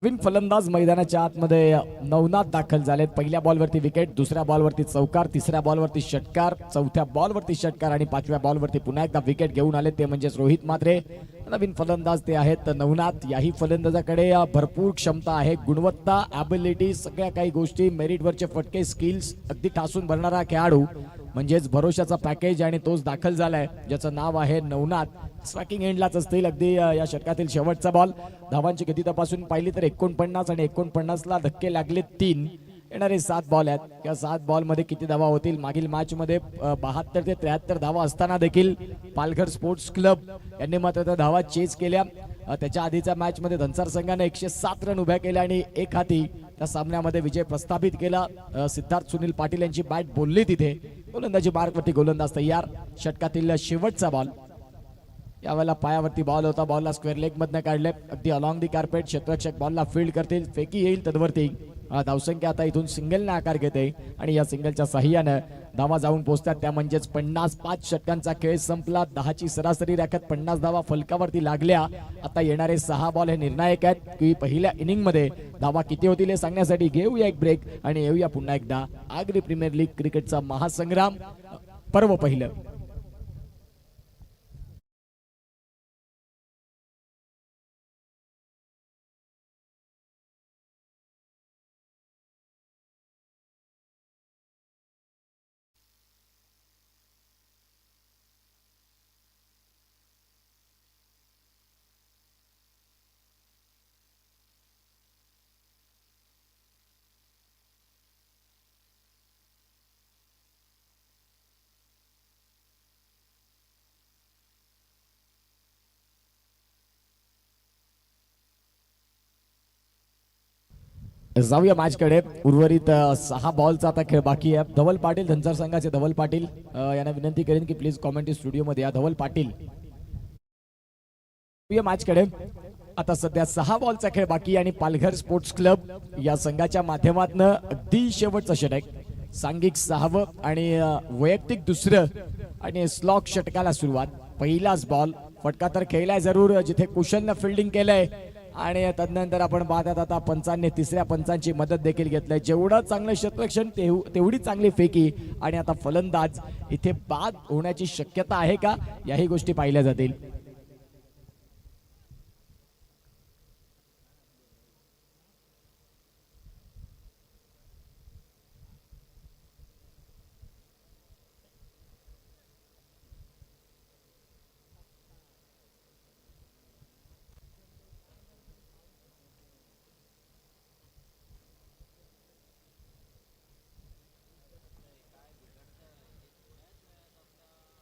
नवीन फलंदाज मैदानाच्या आतमध्ये नवनाथ दाखल झालेत. पहिल्या बॉलवरती विकेट, दुसऱ्या बॉलवरती चौकार, तिसऱ्या बॉलवरती षटकार, चौथ्या बॉलवरती षटकार आणि 5व्या बॉलवरती पुन्हा एकदा विकेट घेऊन आले ते म्हणजेच रोहित म्हात्रे. नवीन फलंदाज ते आहेत नवनाथ. याही फलंदाजाकडे भरपूर क्षमता आहे, गुणवत्ता, ॲबिलिटी, सगळ्या काही गोष्टी, मेरिटवरचे फटके, स्किल्स, अगदी ठासून भरणारा खेळाडू. म्हणजेच भरोशाचा पॅकेज आणि तोच दाखल झालाय ज्याचं नाव आहे नवनाथ. स्ट्रायकिंग एंडलाच असतील अगदी या षटकातील शेवटचा बॉल. धावांची गती तपासून पाहिली तर 49 आणि 49ला धक्के लागले 3. येणारे 7 बॉल आहेत. या 7 बॉल मध्ये किती धावा होतील? मागील मॅच मध्ये 72 ते 73 धावा असताना देखील पालघर स्पोर्ट्स क्लब यांनी मात्र त्या धावा चेज केल्या. त्याच्या आधीच्या मॅच मध्ये धनसार संघाने 107 रन उभ्या केल्या आणि एक हाती त्या सामन्यामध्ये विजय प्रस्थापित केला. सिद्धार्थ सुनील पाटील यांची बॅट बोलली तिथे. गोलंदाजी मार्कवरती गोलंदाज तयार. षटकातील शेवटचा बॉल. यावेळेला पायावरती बॉल होता. बॉलला स्क्वेअर लेग मधनं काढले अगदी अलॉंग दी कार्पेट. क्षेत्ररक्षक बॉलला फील्ड करतील. फेकी येईल तदवरती धावसंख्या आता इथून सिंगलने आकार घेते आणि या सिंगलच्या साह्यानं धावा जाऊन पोहोचतात. त्या म्हणजेच 55 षटकांचा खेळ संपला. 10ची सरासरी राखत 50 धावा फलकावरती लागल्या. आता येणारे 6 बॉल हे निर्णायक आहेत की पहिल्या इनिंग मध्ये धावा किती होतील हे सांगण्यासाठी घेऊया एक ब्रेक आणि येऊया पुन्हा एकदा आगरी प्रीमियर लीग क्रिकेटचा महासंग्राम पर्व पहिलं. जाऊया मॅच कडे. उर्वरित 6 बॉलचा आता खेळ बाकी आहे. धवल पाटील धनसर संघाचे धवल पाटील यांना विनंती करेन की प्लीज कॉमेंट्री स्टुडिओ मध्ये या. धवल पाटील मॅच कडे. आता सध्या 6 बॉलचा खेळ बाकी आणि पालघर स्पोर्ट्स क्लब या संघाच्या माध्यमातून अगदी शेवटचा षटक. सांघिक 6वं आणि वैयक्तिक 2रं आणि स्लॉक षटकाला सुरुवात. पहिलाच बॉल. फटका तर खेळलाय जरूर जिथे कुशलनं फिल्डिंग केलंय आणि तदनंतर आपण पाहतात आता पंचांनी 3ऱ्या पंचांची मदत देखील घेतलंय. जेवढं चांगलं क्षेत्ररक्षण तेवढी चांगली फेकी आणि आता फलंदाज इथे बाद होण्याची शक्यता आहे का याही गोष्टी पाहिल्या जातील.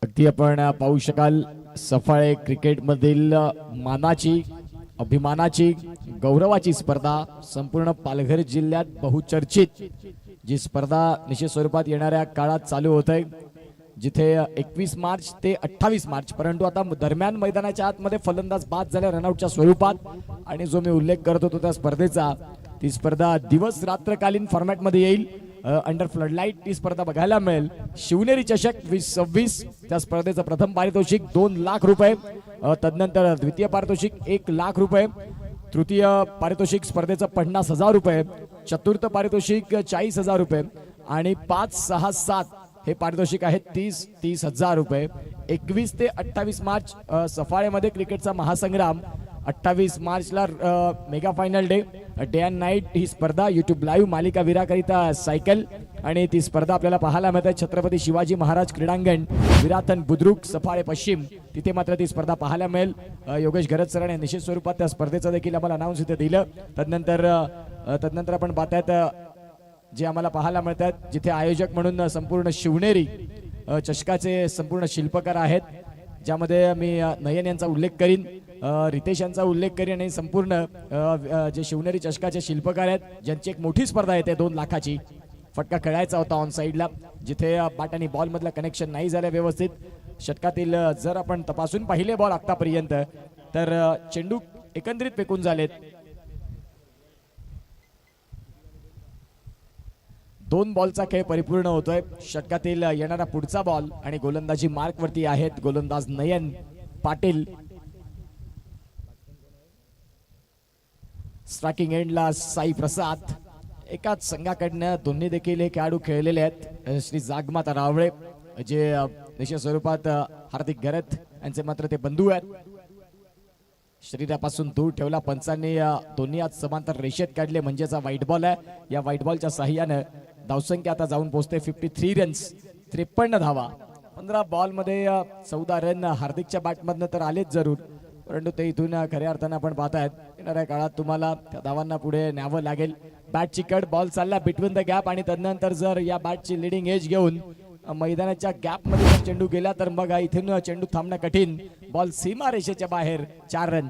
अगदी आपण पाहू शकाल सफाळे क्रिकेट मधील मानाची, अभिमानाची, गौरवाची स्पर्धा संपूर्ण पालघर जिल्ह्यात बहुचर्चित जी स्पर्धा निश्चित स्वरूपात येणाऱ्या काळात चालू होत आहे. जिथे 21 मार्च ते 28 मार्च परंतु आता दरम्यान मैदानाच्या आतमध्ये फलंदाज बाद झाले रनआउटच्या स्वरूपात. आणि जो मी उल्लेख करत होतो त्या स्पर्धेचा, ती स्पर्धा दिवस रात्रकालीन फॉर्मॅट मध्ये येईल. अंडर फ्लडलाईट ती स्पर्धा बघायला मिळेल. शिवनेरी चषक 2026 त्या स्पर्धेचं प्रथम पारितोषिक 2 लाख रुपये. तदनंतर द्वितीय पारितोषिक 1 लाख रुपये. तृतीय पारितोषिक स्पर्धेचं 50,000 रुपये. चतुर्थ पारितोषिक 40,000 रुपये आणि 5, 6, 7 हे पारितोषिक आहे 30,000 रुपये. 21 ते 28 मार्च सफाळेमध्ये क्रिकेटचा महासंग्राम. 28 मार्चला mega final day and night ही स्पर्धा युट्यूब लाईव्ह मालिका वीराकरिता सायकल आणि ती स्पर्धा आपल्याला पाहायला मिळते छत्रपती शिवाजी महाराज क्रीडांगण विराथन बुद्रुक सफाळे पश्चिम. तिथे मात्र ती स्पर्धा पाहायला मिळेल. योगेश गरज सरांनी निश्चित स्वरूपात त्या स्पर्धेचं देखील आम्हाला अनाउन्स इथे दिलं. तदनंतर आपण पाहतायत जे आम्हाला पाहायला मिळतात जिथे आयोजक म्हणून संपूर्ण शिवनेरी चषकाचे संपूर्ण शिल्पकार आहेत. ज्यामध्ये मी नयन यांचा उल्लेख करीन, रितेश यांचा उल्लेख करीन आणि संपूर्ण जे शिवनेरी चषकाचे शिल्पकार आहेत ज्यांची एक मोठी स्पर्धा येते 2 लाखाची. फटका खेळायचा होता ऑन साईडला जिथे बॅट आणि बॉल मधलं कनेक्शन नाही झालं व्यवस्थित. षटकातील जर आपण तपासून पाहिले बॉल आतापर्यंत तर चेंडू एकंदरीत फेकून झालेत. 2 बॉलचा खेळ परिपूर्ण होतोय. षटकातील येणारा पुढचा बॉल आणि गोलंदाजी मार्क वरती आहेत गोलंदाज नयन पाटील. स्ट्रायकिंग एंडला साई प्रसाद. एकाच संघाकडनं दोन्ही देखील हे खेळाडू खेळलेले आहेत. श्री जागमाता रावळे जे निश्चित स्वरूपात हार्दिक गरत यांचे मात्र ते बंधू आहेत. शरीरापासून दूर ठेवला पंचांनी. दोन्ही आज समांतर रेषेत काढले म्हणजेच व्हाईट बॉल आहे. या व्हाईट बॉलच्या साह्यानं धावसंख्या आता जाऊन पोहोचते 53 रन्स 53 धावा. 15 बॉल मध्ये 14 रन हार्दिकच्या बॅटमधनं तर आलेच जरूर, परंतु ते इथून खऱ्या अर्थानं आपण पाहतायत येणाऱ्या काळात तुम्हाला त्या धावांना पुढे न्यावं लागेल. बॅटची कट, बॉल चालला बिटवीन द गॅप आणि तदनंतर जर या बॅटची लिडिंग एज घेऊन मैदानाच्या गॅप मध्ये जर चेंडू गेला तर मग इथून चेंडू थांबणं कठीण. बॉल सीमा रेषेच्या बाहेर, 4 रन.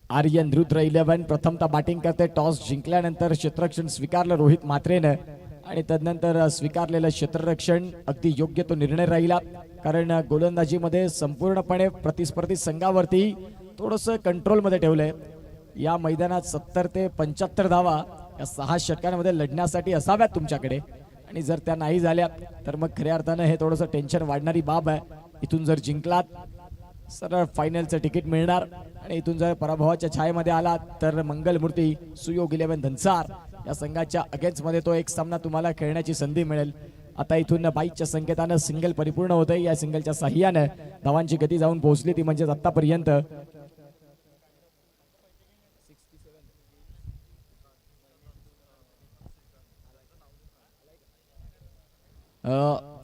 आर्यन रुद्र 11 प्रथमतः बॅटिंग करते. टॉस जिंकल्यानंतर क्षेत्ररक्षण स्वीकारलं रोहित म्हात्रेनं आणि तदनंतर स्वीकारलेलं क्षेत्ररक्षण अगदी योग्य तो निर्णय राहिला, कारण गोलंदाजीमध्ये संपूर्णपणे प्रतिस्पर्धी संघावरती थोडस कंट्रोल मध्ये ठेवलंय. या मैदानात 70 ते 75 धावा या 6 षटकांमध्ये लढण्यासाठी असाव्यात तुमच्याकडे, आणि जर त्या नाही झाल्या तर मग खऱ्या अर्थानं हे थोडंसं टेन्शन वाढणारी बाब आहे. इथून जर जिंकलात सरळ फायनलचं तिकीट मिळणार, आणि इथून जर पराभवाच्या छायेमध्ये आलात तर मंगलमूर्ती सुयोग 11 धनसार या संघाच्या अगेन्स्ट मध्ये तो एक सामना तुम्हाला खेळण्याची संधी मिळेल. आता इथून 22च्या संकेतानं सिंगल परिपूर्ण होते. या सिंगलच्या साह्यानं धावांची गती जाऊन पोहोचली ती म्हणजे आतापर्यंत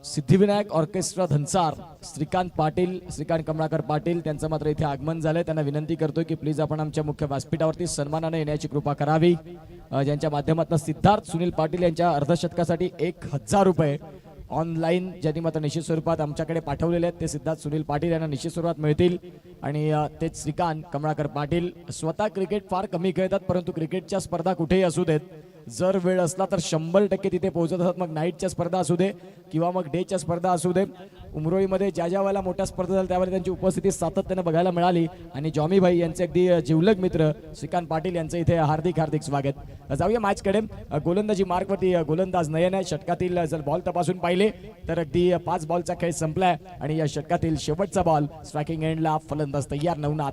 सिद्धिविनायक ऑर्केस्ट्रा धनसार, श्रीकांत पाटील, श्रीकांत कमळाकर पाटील त्यांचं मात्र इथे आगमन झालंय. त्यांना विनंती करतोय की प्लीज आपण आमच्या मुख्य व्यासपीठावरती सन्मानाने येण्याची कृपा करावी. ज्यांच्या माध्यमातून सिद्धार्थ सुनील पाटील यांच्या अर्धशतकासाठी 1000 रुपये ऑनलाईन ज्यांनी मात्र निश्चित स्वरूपात आमच्याकडे पाठवलेले आहेत ते सिद्धार्थ सुनील पाटील यांना निश्चित स्वरूपात मिळतील. आणि तेच श्रीकांत कमळाकर पाटील स्वतः क्रिकेट फार कमी खेळतात, परंतु क्रिकेटच्या स्पर्धा कुठेही असू देत, जर वेळ असला तर 100% तिथे पोहोचत असतात. मग नाईटच्या स्पर्धा असू दे किंवा मग डेच्या स्पर्धा असू दे. उमरोईमध्ये ज्या ज्या वेळेला मोठ्या स्पर्धा झाल्या त्यावेळेला त्यांची उपस्थिती सातत्याने बघायला मिळाली. आणि जॉमी भाई यांचे अगदी जिवलग मित्र श्रीकांत पाटील यांचं इथे हार्दिक हार्दिक स्वागत. जाऊया मॅचकडे. गोलंदाजी मार्कवरती गोलंदाज नयन आहे. षटकातील जर बॉल तपासून पाहिले तर अगदी 5 बॉलचा खेळ संपलाय आणि या षटकातील शेवटचा बॉल स्ट्रायकिंग एंडला फलंदाज तयार नवनाथ.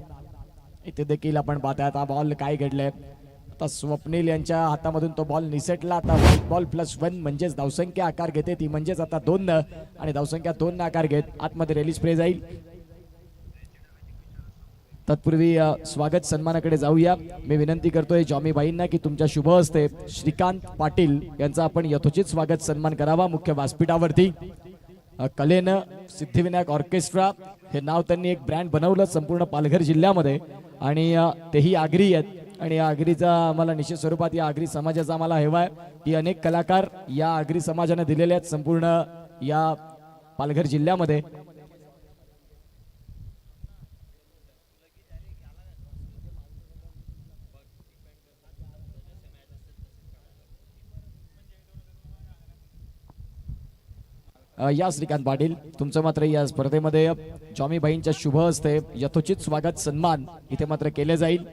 इथे देखील आपण पाहताय आता बॉल काय घडलंय. आता स्वप्नील यांच्या हातामधून तो बॉल निसटला. आता व्हाईट बॉल +1 म्हणजेच धावसंख्या आकार घेते, ती म्हणजेच आता 2 आणि धावसंख्या 2 आकार घेत आतमध्ये रेली स्प्रे जाईल. तत्पूर्वी स्वागत सन्मानाकडे जाऊया. मी विनंती करतोय जॉमी भाईंना की तुमच्या शुभ हस्ते श्रीकांत पाटील यांचा आपण यथोचित स्वागत सन्मान करावा मुख्य व्यासपीठावरती. कलेनं सिद्धिविनायक ऑर्केस्ट्रा हे नाव त्यांनी एक ब्रँड बनवलं संपूर्ण पालघर जिल्ह्यामध्ये, आणि तेही आगरी आहेत. आणि या आगरीचा आम्हाला निश्चित स्वरूपात या आगरी समाजाचा आम्हाला हेवा आहे की अनेक कलाकार या आगरी समाजाने दिलेले आहेत संपूर्ण या पालघर जिल्ह्यामध्ये. या श्रीकांत पाटील तुमचं मात्र या स्पर्धेमध्ये जॉमी भाईंच्या शुभ हस्ते यथोचित स्वागत सन्मान इथे मात्र केले जाईल.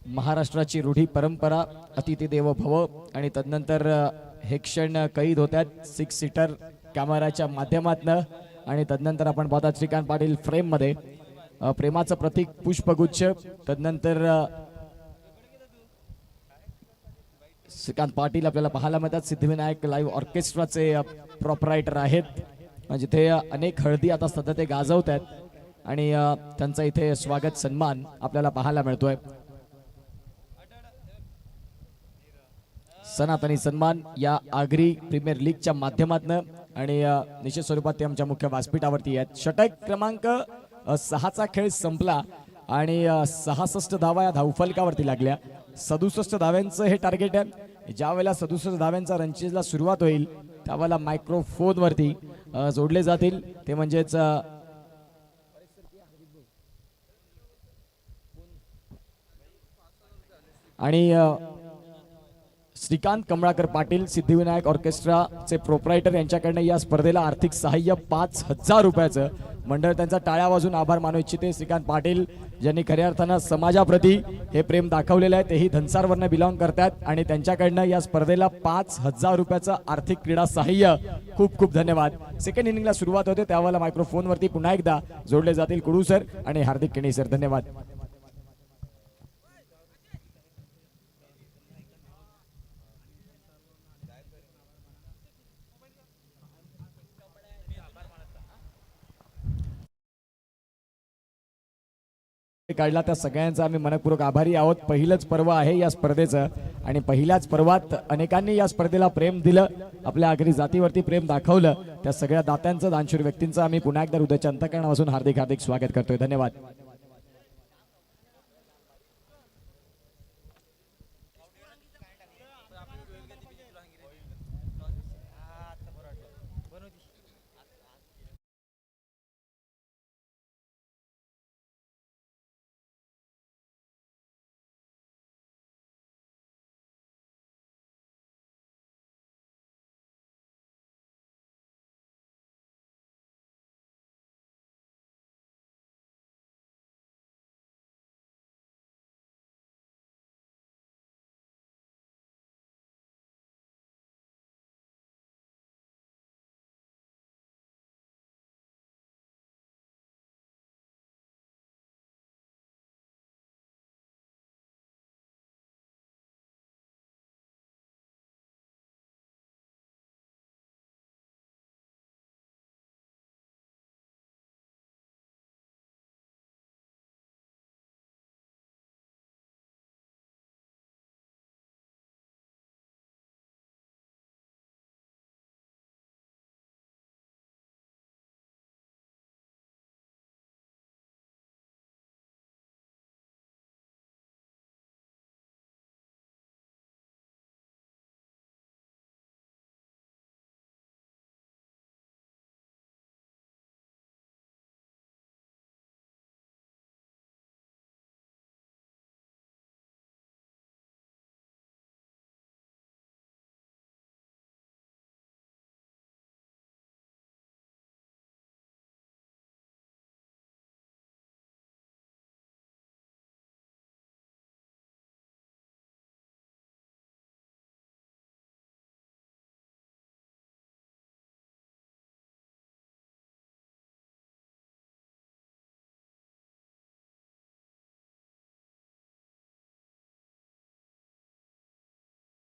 महाराष्ट्राची रूढी परंपरा अतिथी देवो भव, आणि तदनंतर हे क्षण कैद होतात 6 सीटर कॅमेराच्या माध्यमातून. आणि तदनंतर आपण पाहतात श्रीकांत पाटील फ्रेम मध्ये प्रेमाचं प्रतीक पुष्पगुच्छ. तदनंतर श्रीकांत पाटील आपल्याला पाहायला मिळतात. सिद्धिविनायक लाईव्ह ऑर्केस्ट्राचे प्रॉपरायटर आहेत, जिथे अनेक हळदी आता सध्या ते गाजवत आहेत आणि त्यांचा इथे स्वागत सन्मान आपल्याला पाहायला मिळतोय. सनातनी सन्मान या आगरी प्रीमियर लीगच्या माध्यमातून, आणि निश्चित स्वरूपात ते आमच्या मुख्य व्यासपीठावरती आहेत. षटक क्रमांक 6चा खेळ संपला आणि 66 धावा या धावफलकावरती लागल्या. 67 धाव्यांचं हे टार्गेट आहे. ज्या वेळेला 67 धाव्यांचा रनचेजला सुरुवात होईल त्यावेळेला मायक्रोफोन वरती जोडले जातील, ते म्हणजेच आणि श्रीकांत कमळाकर पाटील सिद्धिविनायक ऑर्केस्ट्राचे प्रोप्रायटर यांच्याकडनं या स्पर्धेला आर्थिक सहाय्य 5000 रुपयाचं. मंडळ त्यांचा टाळ्या वाजून आभार मानू इच्छिते. श्रीकांत पाटील ज्यांनी खऱ्या अर्थानं समाजाप्रती हे प्रेम दाखवलेलं आहे, तेही धनसारवरनं बिलॉंग करतात आणि त्यांच्याकडनं या स्पर्धेला 5000 रुपयाचं आर्थिक क्रीडा सहाय्य. खूप खूप धन्यवाद. सेकंड इनिंगला सुरुवात होते त्यावेळेला मायक्रोफोनवरती पुन्हा एकदा जोडले जातील कुडू सर आणि हार्दिक केणी सर. धन्यवाद. काढला त्या सगळ्यांचा आम्ही मनपूर्वक आभारी आहोत. पहिलंच पर्व आहे या स्पर्धेचं आणि पहिल्याच पर्वात अनेकांनी या स्पर्धेला प्रेम दिलं, आपल्या आगरी जातीवरती प्रेम दाखवलं. त्या सगळ्या दात्यांचं, दानशूर व्यक्तींचं आम्ही पुन्हा एकदा हृदयाच्या अंतःकरणापासून हार्दिक हार्दिक स्वागत करतोय. धन्यवाद.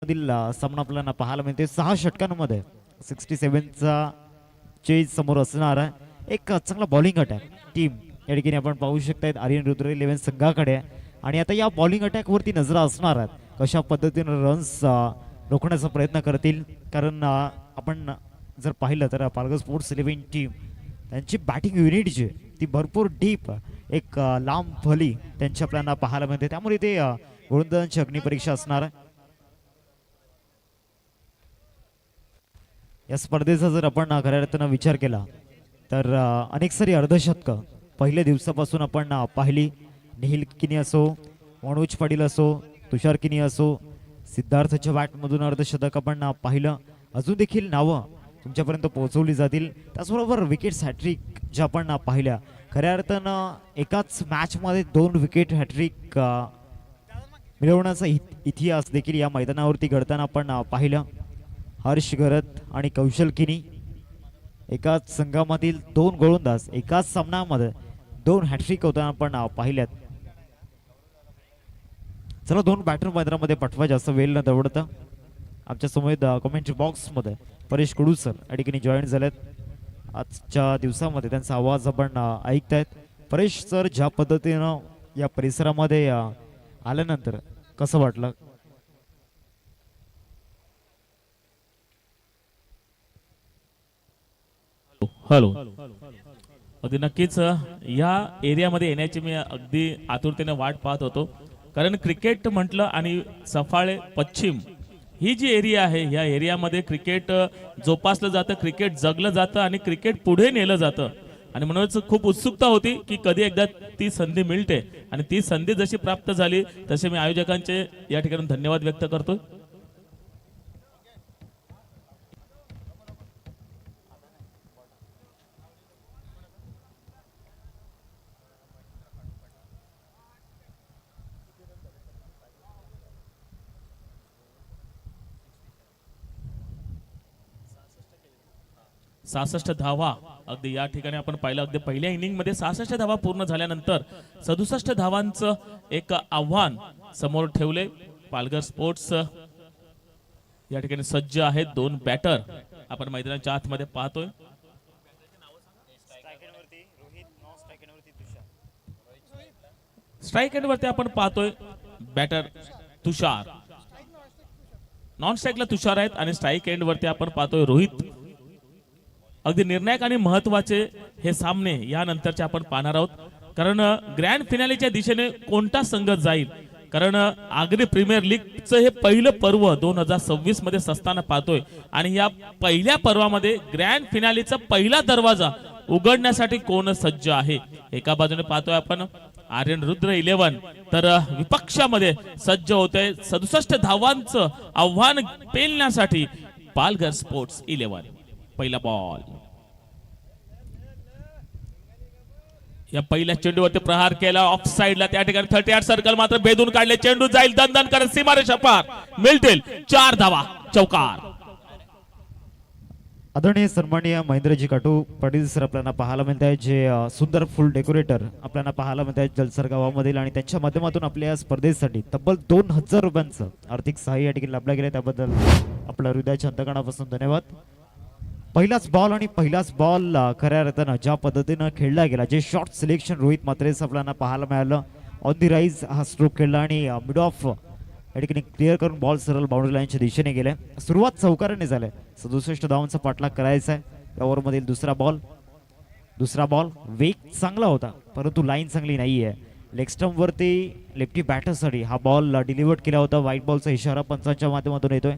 मधील सामना आपल्याला पाहायला मिळते 6 षटकांमध्ये 67चा चेज समोर असणार आहे. एक चांगला बॉलिंग अटॅक टीम या ठिकाणी आपण पाहू शकतायत आर्यन रुद्र 11 संघाकडे. आणि आता या बॉलिंग अटॅक वरती नजर असणार आहेत, कशा पद्धतीने रन्स रोखण्याचा प्रयत्न करतील. कारण आपण जर पाहिलं तर पालघर स्पोर्ट्स 11 टीम त्यांची बॅटिंग युनिट जी आहे ती भरपूर डीप, एक लांब फली त्यांची आपल्याला पाहायला मिळते. त्यामुळे ते गोलंदाजांची अग्निपरीक्षा असणार आहे. या स्पर्धेचा जर आपण खऱ्या अर्थानं विचार केला तर अनेक सारी अर्धशतकं पहिल्या दिवसापासून आपण पाहिली. निखिल किनी असो, मनोज पाटील असो, तुषार किनी असो, सिद्धार्थच्या बॅटमधून अर्धशतक आपण पाहिलं. अजून देखील नावं तुमच्यापर्यंत पोहोचवली जातील. त्याचबरोबर विकेट्स हॅट्रिक ज्या आपण पाहिल्या, खऱ्या अर्थानं एकाच मॅचमध्ये 2 विकेट हॅट्रिक मिळवण्याचा इतिहास देखील या मैदानावरती घडताना आपण पाहिलं. हर्ष गरत आणि कौशल किनी एकाच संघामधील 2 गोलंदाज एकाच सामन्यामध्ये 2 हॅट्रिक होताना आपण पाहिल्यात. चला 2 बॅटर मैदानामध्ये पाठवा, जास्त वेळ न दवडता. आमच्या समोर कमेंट्री बॉक्समध्ये परेश कुडू सर या ठिकाणी जॉईन झालेत. आजच्या दिवसामध्ये त्यांचा आवाज आपण ऐकतायत. परेश सर, ज्या पद्धतीनं या परिसरामध्ये आल्यानंतर कसं वाटलं? हॅलो. अगदी नक्कीच या एरियामध्ये येण्याची मी अगदी आतुरतेने वाट पाहत होतो. कारण क्रिकेट म्हटलं आणि सफाळे पश्चिम ही जी एरिया आहे, या एरियामध्ये क्रिकेट जोपासलं जातं, क्रिकेट जगलं जातं आणि क्रिकेट पुढे नेलं जातं. आणि म्हणूनच खूप उत्सुकता होती की कधी एकदा ती संधी मिळते. आणि ती संधी जशी प्राप्त झाली तसे मी आयोजकांचे या ठिकाणी धन्यवाद व्यक्त करतो. सहासष्ट धावा अगदी या ठिकाणी आपण पाहिलं. अगदी पहिल्या इनिंग मध्ये 66 धावा पूर्ण झाल्यानंतर 67 धावांचं एक आव्हान समोर ठेवले. पालघर स्पोर्ट्स या ठिकाणी सज्ज आहेत. 2 बॅटर आपण मैदानाच्या आतमध्ये पाहतोय. स्ट्राईक एंड वरती आपण पाहतोय बॅटर तुषार, नॉन स्ट्राईकला तुषार आहेत आणि स्ट्राईक एंड वरती आपण पाहतोय रोहित. अगदी निर्णायक आणि महत्वाचे हे सामने यानंतरचे आपण पाहणार आहोत, कारण ग्रँड फिनालेच्या दिशेने कोणता संघ जाईल. कारण आगरी प्रीमियर लीगचं हे पहिलं पर्व 2026 मध्ये सस्ताना पाहतोय आणि या पहिल्या पर्वामध्ये ग्रँड फिनालेचा पहिला दरवाजा उघडण्यासाठी कोण सज्ज आहे. एका बाजूने पाहतोय आपण आर्यन रुद्र 11, तर विपक्षामध्ये सज्ज होते 67 धावांचं आव्हान पेलण्यासाठी पालघर स्पोर्ट्स 11. पहिला बॉल, या पहिल्या चेंडूवरती प्रहार केला ऑफ साइडला, त्या ठिकाणी 38 सर्कल मात्र भेदून काढले. चेंडू जाईल दणदण करत सीमारेषा पार, मिळतील 4 धावा, चौकार. आदरणीय सन्माननीय महेंद्रजी काटू पाटील सर आपल्याला पाहायला मिळत आहे, जे सुंदर फुल डेकोरेटर आपल्याला पाहायला मिळत आहे जलसर गावामधील, आणि त्यांच्या माध्यमातून आपल्या या स्पर्धेसाठी तब्बल 2000 रुपयांचं आर्थिक सहाय्य या ठिकाणी लाभलं गेलं. त्याबद्दल आपल्या हृदयाच्या अंतकणापासून धन्यवाद. पहिलाच बॉल आणि पहिलाच बॉल खऱ्या अर्थानं ज्या पद्धतीनं खेळला गेला, जे शॉर्ट सिलेक्शन रोहित मात्रेस आपल्याला पाहायला मिळालं. ऑन दी राईज हा स्ट्रोक खेळला आणि मिड ऑफ या ठिकाणी क्लिअर करून बॉल सरळ बाउंड्री लाईनच्या दिशेने गेले. सुरुवात चौकाराने झाले. 67 धावांचा पाठलाग करायचा आहे. या ओव्हरमधील दुसरा बॉल वेग चांगला होता, परंतु लाईन चांगली नाही आहे. लेग स्टंप वरती लेफ्टी बॅटरसाठी हा बॉल डिलिव्हर्ड केला होता. व्हाईट बॉलचा इशारा पंचांच्या माध्यमातून येतोय.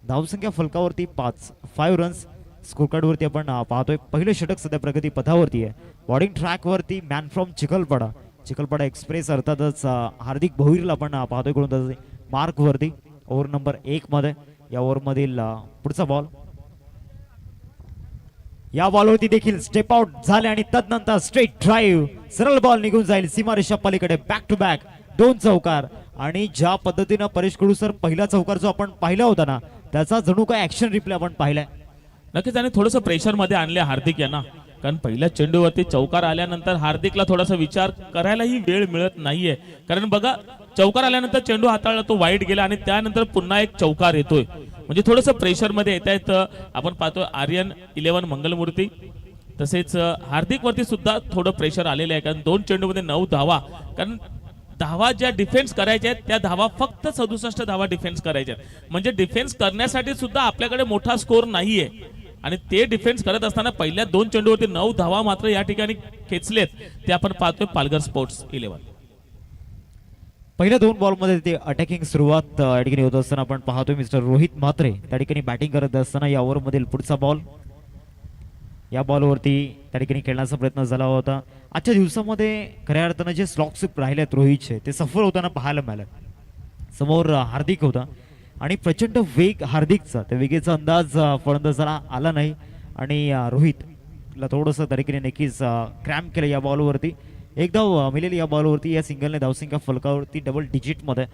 धावसंख्या फलकावरती 5 रन्स. स्कोर कार्ड वरती आपण पाहतोय पहिलं षटक सध्या प्रगती पथावरती आहे. बॉर्डिंग ट्रॅक वरती मॅन फ्रॉम चिखलपाडा एक्सप्रेस अर्थातच हार्दिक भोईरला आपण पाहतोय गोलंदाजी मार्क वरती ओव्हर नंबर 1 मध्ये. या ओव्हर मधील पुढचा बॉल, या बॉलवरती देखील स्टेप आउट झाले आणि तदनंतर स्ट्रेट ड्राईव्ह, सरळ बॉल निघून जाईल सीमारेषा पलीकडे. बॅक टू बॅक 2 चौकार. आणि ज्या पद्धतीनं परेश कडू सर पहिला चौकार जो आपण पाहिला होता ना, त्याचा जणू काय ऍक्शन रिप्ले आपण पाहिलाय. नक्कीच, आणि थोडस प्रेशर मध्ये आणले हार्दिक यांना, कारण पहिल्या चेंडूवरती चौकार आल्यानंतर हार्दिकला थोडासा विचार करायलाही वेळ मिळत नाहीये. कारण बघा, चौकार आल्यानंतर चेंडू हाताळला, तो वाईट गेला आणि त्यानंतर पुन्हा एक चौकार येतोय, म्हणजे थोडस प्रेशर मध्ये येत आहेत. आपण पाहतोय आर्यन 11 मंगलमूर्ती, तसेच हार्दिक वरती सुद्धा थोडं प्रेशर आलेलं आहे, कारण 2 चेंडूमध्ये 9 धावा. कारण धावा ज्या डिफेन्स करायच्या आहेत त्या धावा फक्त 67 धावा डिफेन्स करायच्या आहेत, म्हणजे डिफेन्स करण्यासाठी सुद्धा आपल्याकडे मोठा स्कोर नाहीये. आणि ते डिफेन्स करत असताना पहिल्या 2 चेंडूवरती 9 धावा मात्र या ठिकाणी खेचलेत, ते आपण पाहतोय पालघर स्पोर्ट्स 11. पहिल्या 2 बॉलमध्ये ते अटॅकिंग सुरुवात या ठिकाणी होत असताना आपण पाहतोय मिस्टर रोहित म्हात्रे त्या ठिकाणी बॅटिंग करत असताना. या ओव्हरमधील पुढचा बॉल, या बॉलवरती त्या ठिकाणी खेळण्याचा प्रयत्न झाला होता. आजच्या दिवसामध्ये खऱ्या अर्थानं जे स्लॉक स्वीप राहिलेत रोहितचे, ते सफल होताना पाहायला मिळालं. समोर हार्दिक होता आणि प्रचंड वेग हार्दिकचा, त्या वेगेचा अंदाज फलंदाजाला आला नाही आणि रोहितला थोडंसं त्या ठिकाणी नक्कीच क्रॅम्प केलं या बॉलवरती. एक धाव मिळेल या बॉलवरती. या सिंगलने धावसंख्या फलकावरती डबल डिजिटमध्ये.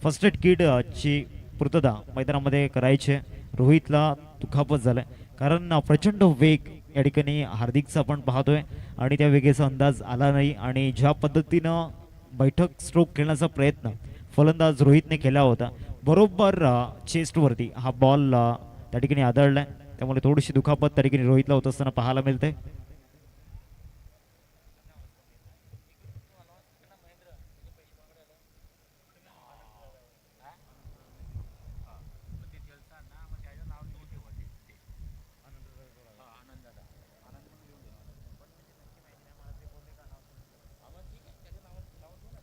फर्स्ट एड किट ची पूर्तता मैदानामध्ये करायचे. रोहितला दुखापत झालाय, कारण प्रचंड वेग या ठिकाणी हार्दिकचा आपण पाहतोय आणि त्या वेगेचा अंदाज आला नाही. आणि ज्या पद्धतीनं बैठक स्ट्रोक खेळण्याचा प्रयत्न फलंदाज रोहितने केला होता, बरोबर चेस्टवरती हा बॉल त्या ठिकाणी आदळलाय, त्यामुळे थोडीशी दुखापत त्या ठिकाणी रोहितला होत असताना पाहायला मिळते.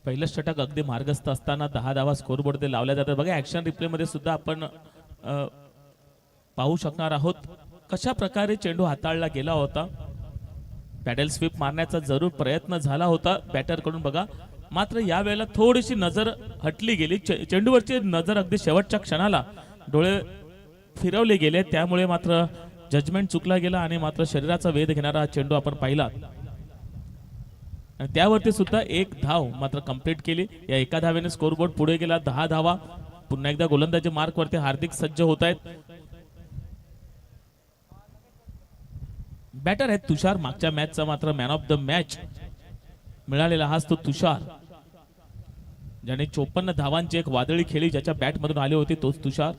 पहिलं षटक अगदी मार्गस्थ असताना 10 धावा स्कोरबोर्ड लावल्या जातात. बघा, ऍक्शन रिप्ले मध्ये सुद्धा आपण पाहू शकणार आहोत कशा प्रकारे चेंडू हाताळला गेला होता. पॅडल स्वीप मारण्याचा जरूर प्रयत्न झाला होता बॅटर कडून बघा, मात्र यावेळेला थोडीशी नजर हटली गेली. चेंडूवरची नजर अगदी शेवटच्या क्षणाला डोळे फिरवले गेले, त्यामुळे मात्र जजमेंट चुकला गेला आणि मात्र शरीराचा वेध घेणारा चेंडू आपण पाहिला आणि त्यावरती सुद्धा 1 धाव मात्र कंप्लीट केली. या एका धावेने स्कोरबोर्ड पुढे गेला 10 धावा. पुन्हा एकदा गोलंदाजी मार्क वरती हार्दिक सज्ज होत आहेत. बॅटर आहेत तुषार. मागच्या मॅचचा मात्र मॅन ऑफ द मॅच मिळालेला हाच तो तुषार, ज्याने 54 धावांची एक वादळी खेळी ज्याच्या बॅट मधून आली होती, तोच तुषार.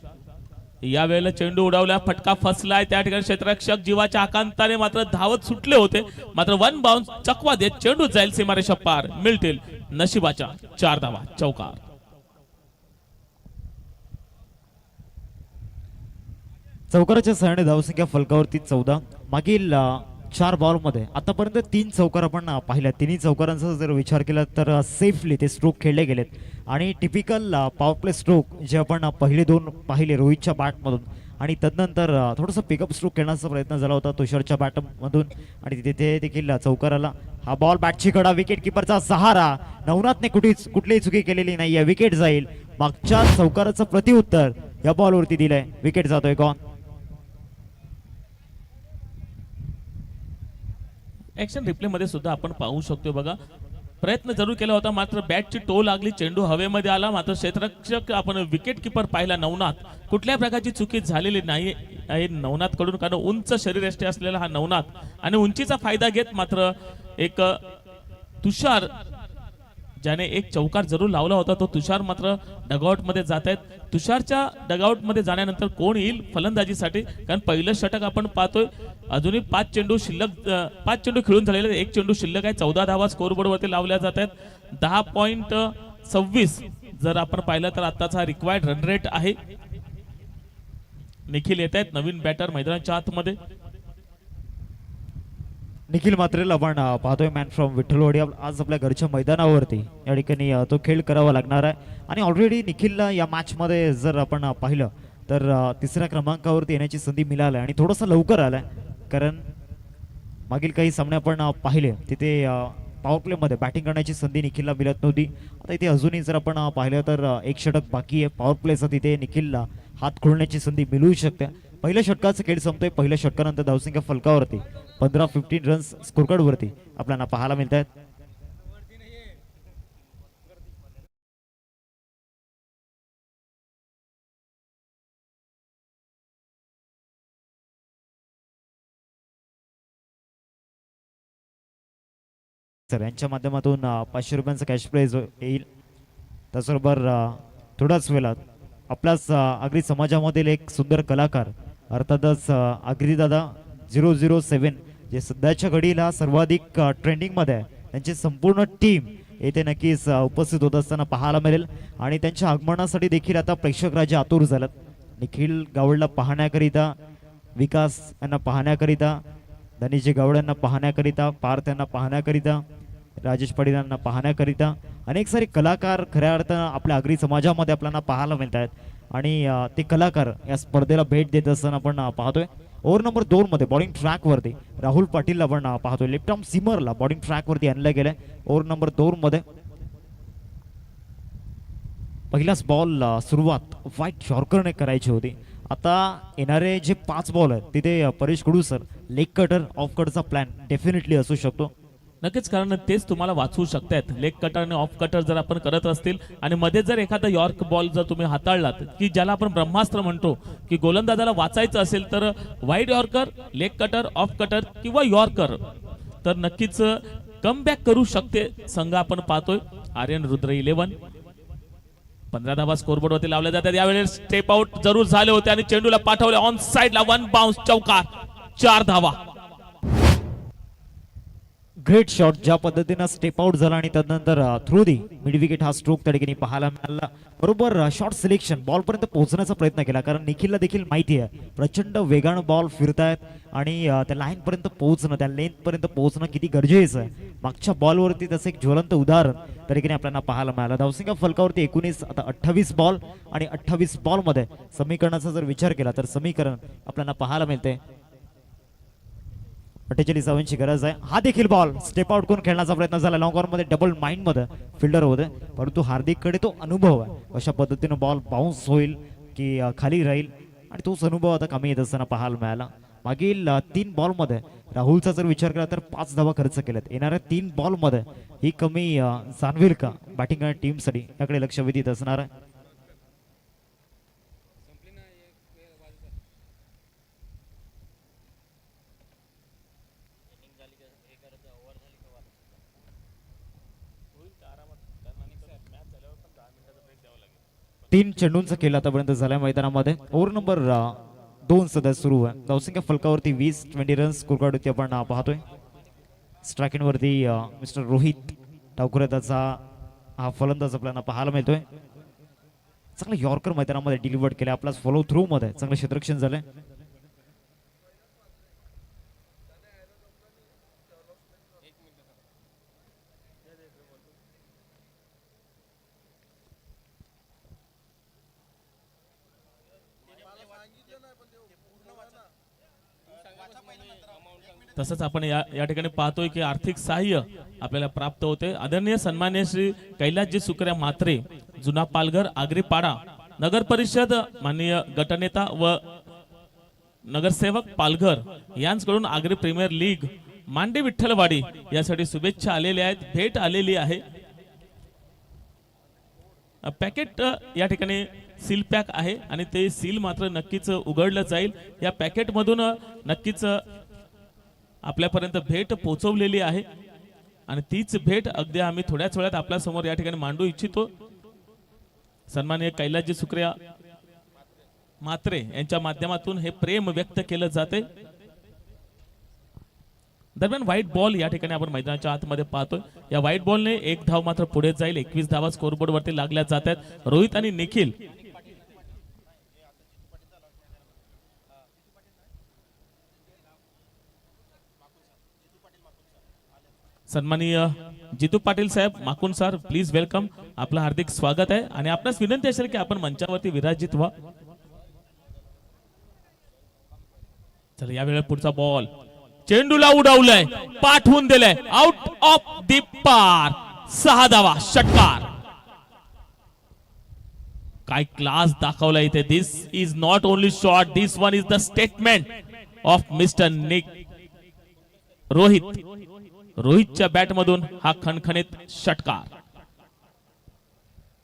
यावेळेला चेंडू उडवला, फटका फसलाय त्या ठिकाणी क्षेत्ररक्षक जीवाच्या आकांताने मात्र धावत सुटले होते, मात्र वन बाउन्स चकवा देत चेंडू जाईल सीमारेषा पार, मिळतील नशिबाच्या 4 धावा, चौकार. चौकाराच्या सहाय्याने धावसंख्या फलकावरती 14. मागील 4 बॉलमध्ये आतापर्यंत 3 चौकार आपण पाहिल्या. तिन्ही चौकारांचा जर विचार केला तर सेफली ते स्ट्रोक खेळले गेलेत आणि टिपिकल पॉवर प्ले स्ट्रोक जे आपण पहिले 2 पाहिले रोहितच्या बॅटमधून आणि तदनंतर थोडंसं पिकअप स्ट्रोक खेळण्याचा प्रयत्न झाला होता तुषारच्या बॅटमधून आणि तिथे देखील चौकार आला. हा बॉल बॅटची कडा, विकेट किपरचा सहारा. नवनाथने कुठलीही चुकी केलेली नाही, विकेट जाईल. मागच्या चौकाराचं प्रतिउत्तर या बॉलवरती दिलंय, विकेट जातोय गॉन. ऍक्शन रिप्ले मध्ये सुद्धा आपण पाहू शकतो बघा, प्रयत्न जरूर केला होता मात्र बॅटची टो लागली, चेंडू हवेमध्ये आला, मात्र क्षेत्ररक्षक आपण विकेट किपर पाहिला नवनाथ, कुठल्या प्रकारची चुकी झालेली नाही आहे नवनाथ कडून, कारण उंच शरीरयष्टी असलेला हा नवनाथ आणि उंचीचा फायदा घेत मात्र एक तुषार ज्याने एक चौकार जरूर लावला होता तो तुषार मात्र डगआउट मध्ये जात आहेत. तुषारच्या डगआउट मध्ये जाण्यानंतर कोण येईल फलंदाजीसाठी, कारण पहिलं षटक आपण पाहतोय अजूनही 5 चेंडू शिल्लक, 5 चेंडू खेळून झालेले, 1 चेंडू शिल्लक आहे. 14 धावा स्कोरबोर्ड वरती लावल्या जात आहेत. 10.26 जर आपण पाहिलं तर आताचा रिक्वायर्ड रन रेट आहे. निखिल येत आहेत नवीन बॅटर मैदानाच्या आतमध्ये. निखिल मात्रेल आपण पाहतोय, मॅन फ्रॉम विठ्ठलवाडी, आज आपल्या घरच्या मैदानावरती या ठिकाणी तो खेळ करावा लागणार आहे आणि ऑलरेडी निखिलला या मॅच मध्ये जर आपण पाहिलं तर 3ऱ्या क्रमांकावरती येण्याची संधी मिळाली आणि थोडंसं लवकर आलाय, कारण मागील काही सामने आपण पाहिले तिथे पॉवर प्ले मध्ये बॅटिंग करण्याची संधी निखिलला मिळत नव्हती. आता इथे अजूनही जर आपण पाहिलं तर 1 षटक बाकी आहे पॉवर प्लेचं, तिथे निखिलला हात खोलण्याची संधी मिळू शकते. पहिल्या षटकाचा खेळ संपतोय. पहिल्या षटकानंतर धावसंख्या फलकावरती 15-15 रन्स स्कोरकार्ड वरती आपल्याला पाहायला मिळत आहेत. यांच्या माध्यमातून 500 रुपयांचा कॅश प्राइज येईल. त्याचबरोबर थोड्याच वेळात आपल्याच आगरी समाजामधील एक सुंदर कलाकार अर्थातच आगरीदादा 007 जे सध्याच्या घडीला सर्वाधिक ट्रेंडिंगमध्ये आहे, त्यांची संपूर्ण टीम येथे नक्कीच उपस्थित होत असताना पाहायला मिळेल आणि त्यांच्या आगमनासाठी देखील आता प्रेक्षक राजे आतुर झालेत. निखिल गावडला पाहण्याकरिता, विकास यांना पाहण्याकरिता, धनीजी गावड यांना पाहण्याकरिता, पार्थ यांना पाहण्याकरिता, राजेश पाटील यांना पाहण्याकरिता अनेक सारे कलाकार खऱ्या अर्थानं आपल्या आगरी समाजामध्ये आपल्याला पाहायला मिळत आहेत आणि ते कलाकार या स्पर्धेला भेट देत असताना आपण पाहतोय. ओव्हर नंबर 2 मध्ये बॉलिंग ट्रॅक वरती राहुल पाटीलला आपण पाहतोय, लेफ्ट आर्म सीमरला बॉलिंग ट्रॅक वरती आणलं गेलंय. ओव्हर नंबर 2 मध्ये पहिलाच बॉल सुरुवात व्हाईट यॉर्करने करायची होती. आता येणारे जे 5 बॉल आहेत तिथे Paresh Kudu sir leg cutter off कटचा प्लॅन डेफिनेटली असू शकतो. नक्कीच, कारण तेच तुम्हाला वाचवू शकतायत. लेग कटर आणि ऑफ कटर जर आपण करत असतील आणि मध्ये जर एखादा यॉर्क बॉल जर तुम्ही हाताळलात की ज्याला आपण ब्रह्मास्त्र म्हणतो की गोलंदाजाला वाचायचं असेल तर wide yorker, leg cutter, off cutter किंवा यॉर्कर तर नक्कीच कमबॅक करू शकते संघ. आपण पाहतोय आर्यन रुद्र 11, 15 धावा स्कोरबोर्ड वरती लावल्या जातात. यावेळी स्टेप आउट जरूर झाले होते आणि चेंडूला पाठवले ऑन साइडला, 1 बाउन्स चौकार, 4 धावा. ग्रेट शॉट ज्या पद्धतीने स्टेप आउट झाला आणि त्यानंतर थ्रू दी मिड विकेट हा स्ट्रोक त्या ठिकाणी पाहायला मिळाला. बरोबर शॉट सिलेक्शन, बॉल पर्यंत पोहोचण्याचा प्रयत्न केला, कारण निखिलला देखील माहिती आहे प्रचंड वेगानं बॉल फिरतायत आणि त्या लाईन पर्यंत पोहोचणं, त्या लेंथ पर्यंत पोहोचणं किती गरजेचं आहे. मागच्या बॉलवरती त्याचं एक ज्वलंत उदाहरण त्या ठिकाणी आपल्याला पाहायला मिळालं. धावसंख्या फलकावरती 19, आता 28 बॉल आणि 28 बॉल मध्ये समीकरणाचा जर विचार केला तर समीकरण आपल्याला पाहायला मिळते 48 धावांची गरज आहे. हा देखील बॉल स्टेप आउट करून खेळण्याचा प्रयत्न झाला, लॉंग ऑन मध्ये डबल माइंड मध्ये फिल्डर होते, परंतु हार्दिककडे तो अनुभव आहे. अशा पद्धतीने बॉल बाउन्स होईल की खाली राहील आणि तोच अनुभव आता कमी येत असताना पाहायला मिळाला. मागील 3 बॉल मध्ये राहुलचा जर विचार केला तर 5 धावा खर्च केल्यात. येणाऱ्या 3 बॉल मध्ये ही कमी जाणवेल का बॅटिंग आणि टीमसाठी, याकडे लक्ष वेधित असणार आहे. 3 चेंडूंचा खेळ आतापर्यंत झालाय मैदानामध्ये. ओव्हर नंबर 2 सध्या सुरू आहे. धावसंख्या फलकावरती 20 रन्स स्कोर कार्डवरती आपण पाहतोय. स्ट्रायकिंग वरती मिस्टर रोहित टावकुरेताचा हा फलंदाज आपल्याला पाहायला मिळतोय. चांगला यॉर्कर मैदानामध्ये डिलिव्हर्ड केला. आपला फॉलो थ्रू मध्ये चांगलं क्षेत्ररक्षण झालंय. तसंच आपण या ठिकाणी पाहतोय की आर्थिक सहाय्य आपल्याला प्राप्त होते. आदरणीय सन्मान्य श्री कैलासजी सुकऱ्या म्हात्रे, जुना पालघर, आगरीपाडा नगर परिषद, माननीय गटनेता व नगरसेवक पालघर यांच्याकडून आगरी प्रीमियर लीग मांडे विठ्ठलवाडी यासाठी शुभेच्छा आलेल्या आहेत. भेट आलेली आहे. पॅकेट या ठिकाणी सील पॅक आहे आणि ते सील मात्र नक्कीच उघडलं जाईल. या पॅकेट मधून नक्कीच आपल्यापर्यंत भेट पोहोचवलेली आहे आणि तीच भेट अगदी आम्ही थोड्याच वेळात आपल्या समोर या ठिकाणी मांडू इच्छितो. सन्माननीय कैलासजी सुकऱ्या म्हात्रे यांच्या माध्यमातून हे प्रेम व्यक्त केलं जाते. दरम्यान व्हाईट बॉल या ठिकाणी आपण मैदानाच्या आतमध्ये पाहतोय. या व्हाईट बॉलने 1 धाव मात्र पुढे जाईल. 21 धावा स्कोरबोर्ड वरती लागल्या जात आहेत. रोहित आणि निखिल सन्माननीय जितू पाटील साहेब माकुन सर, प्लीज वेलकम. आपलं हार्दिक स्वागत आहे आणि आपणास विनंती असेल की आपण मंचावरती विराजित व्हा. चला या वेळेला पुढचा बॉल चेंडूला उडवलंय, पाठवून दिलंय, आउट ऑफ दी पार. 6 धावा, षटकार. काय क्लास दाखवला इथे. This is not only shot, this one is the statement of mister Nick Rohit. रोहितच्या बॅट मधून हा खणखणीत षटकार.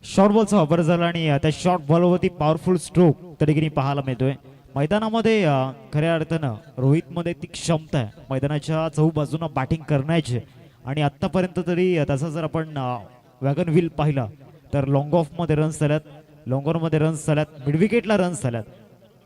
शॉर्ट बॉलचा वापर झाला आणि त्या शॉर्ट बॉलवरती पॉवरफुल स्ट्रोक त्या ठिकाणी पाहायला मिळतोय. मैदानामध्ये खऱ्या अर्थानं रोहितमध्ये ती क्षमता आहे मैदानाच्या चहूबाजूंना बॅटिंग करण्याची. आणि आतापर्यंत तरी तसा जर आपण वॅगन व्हील पाहिला तर लॉंग ऑफ मध्ये रन्स झाल्यात, लॉंग ऑन मध्ये रन्स झाल्यात, मिडविकेटला रन्स झाल्यात,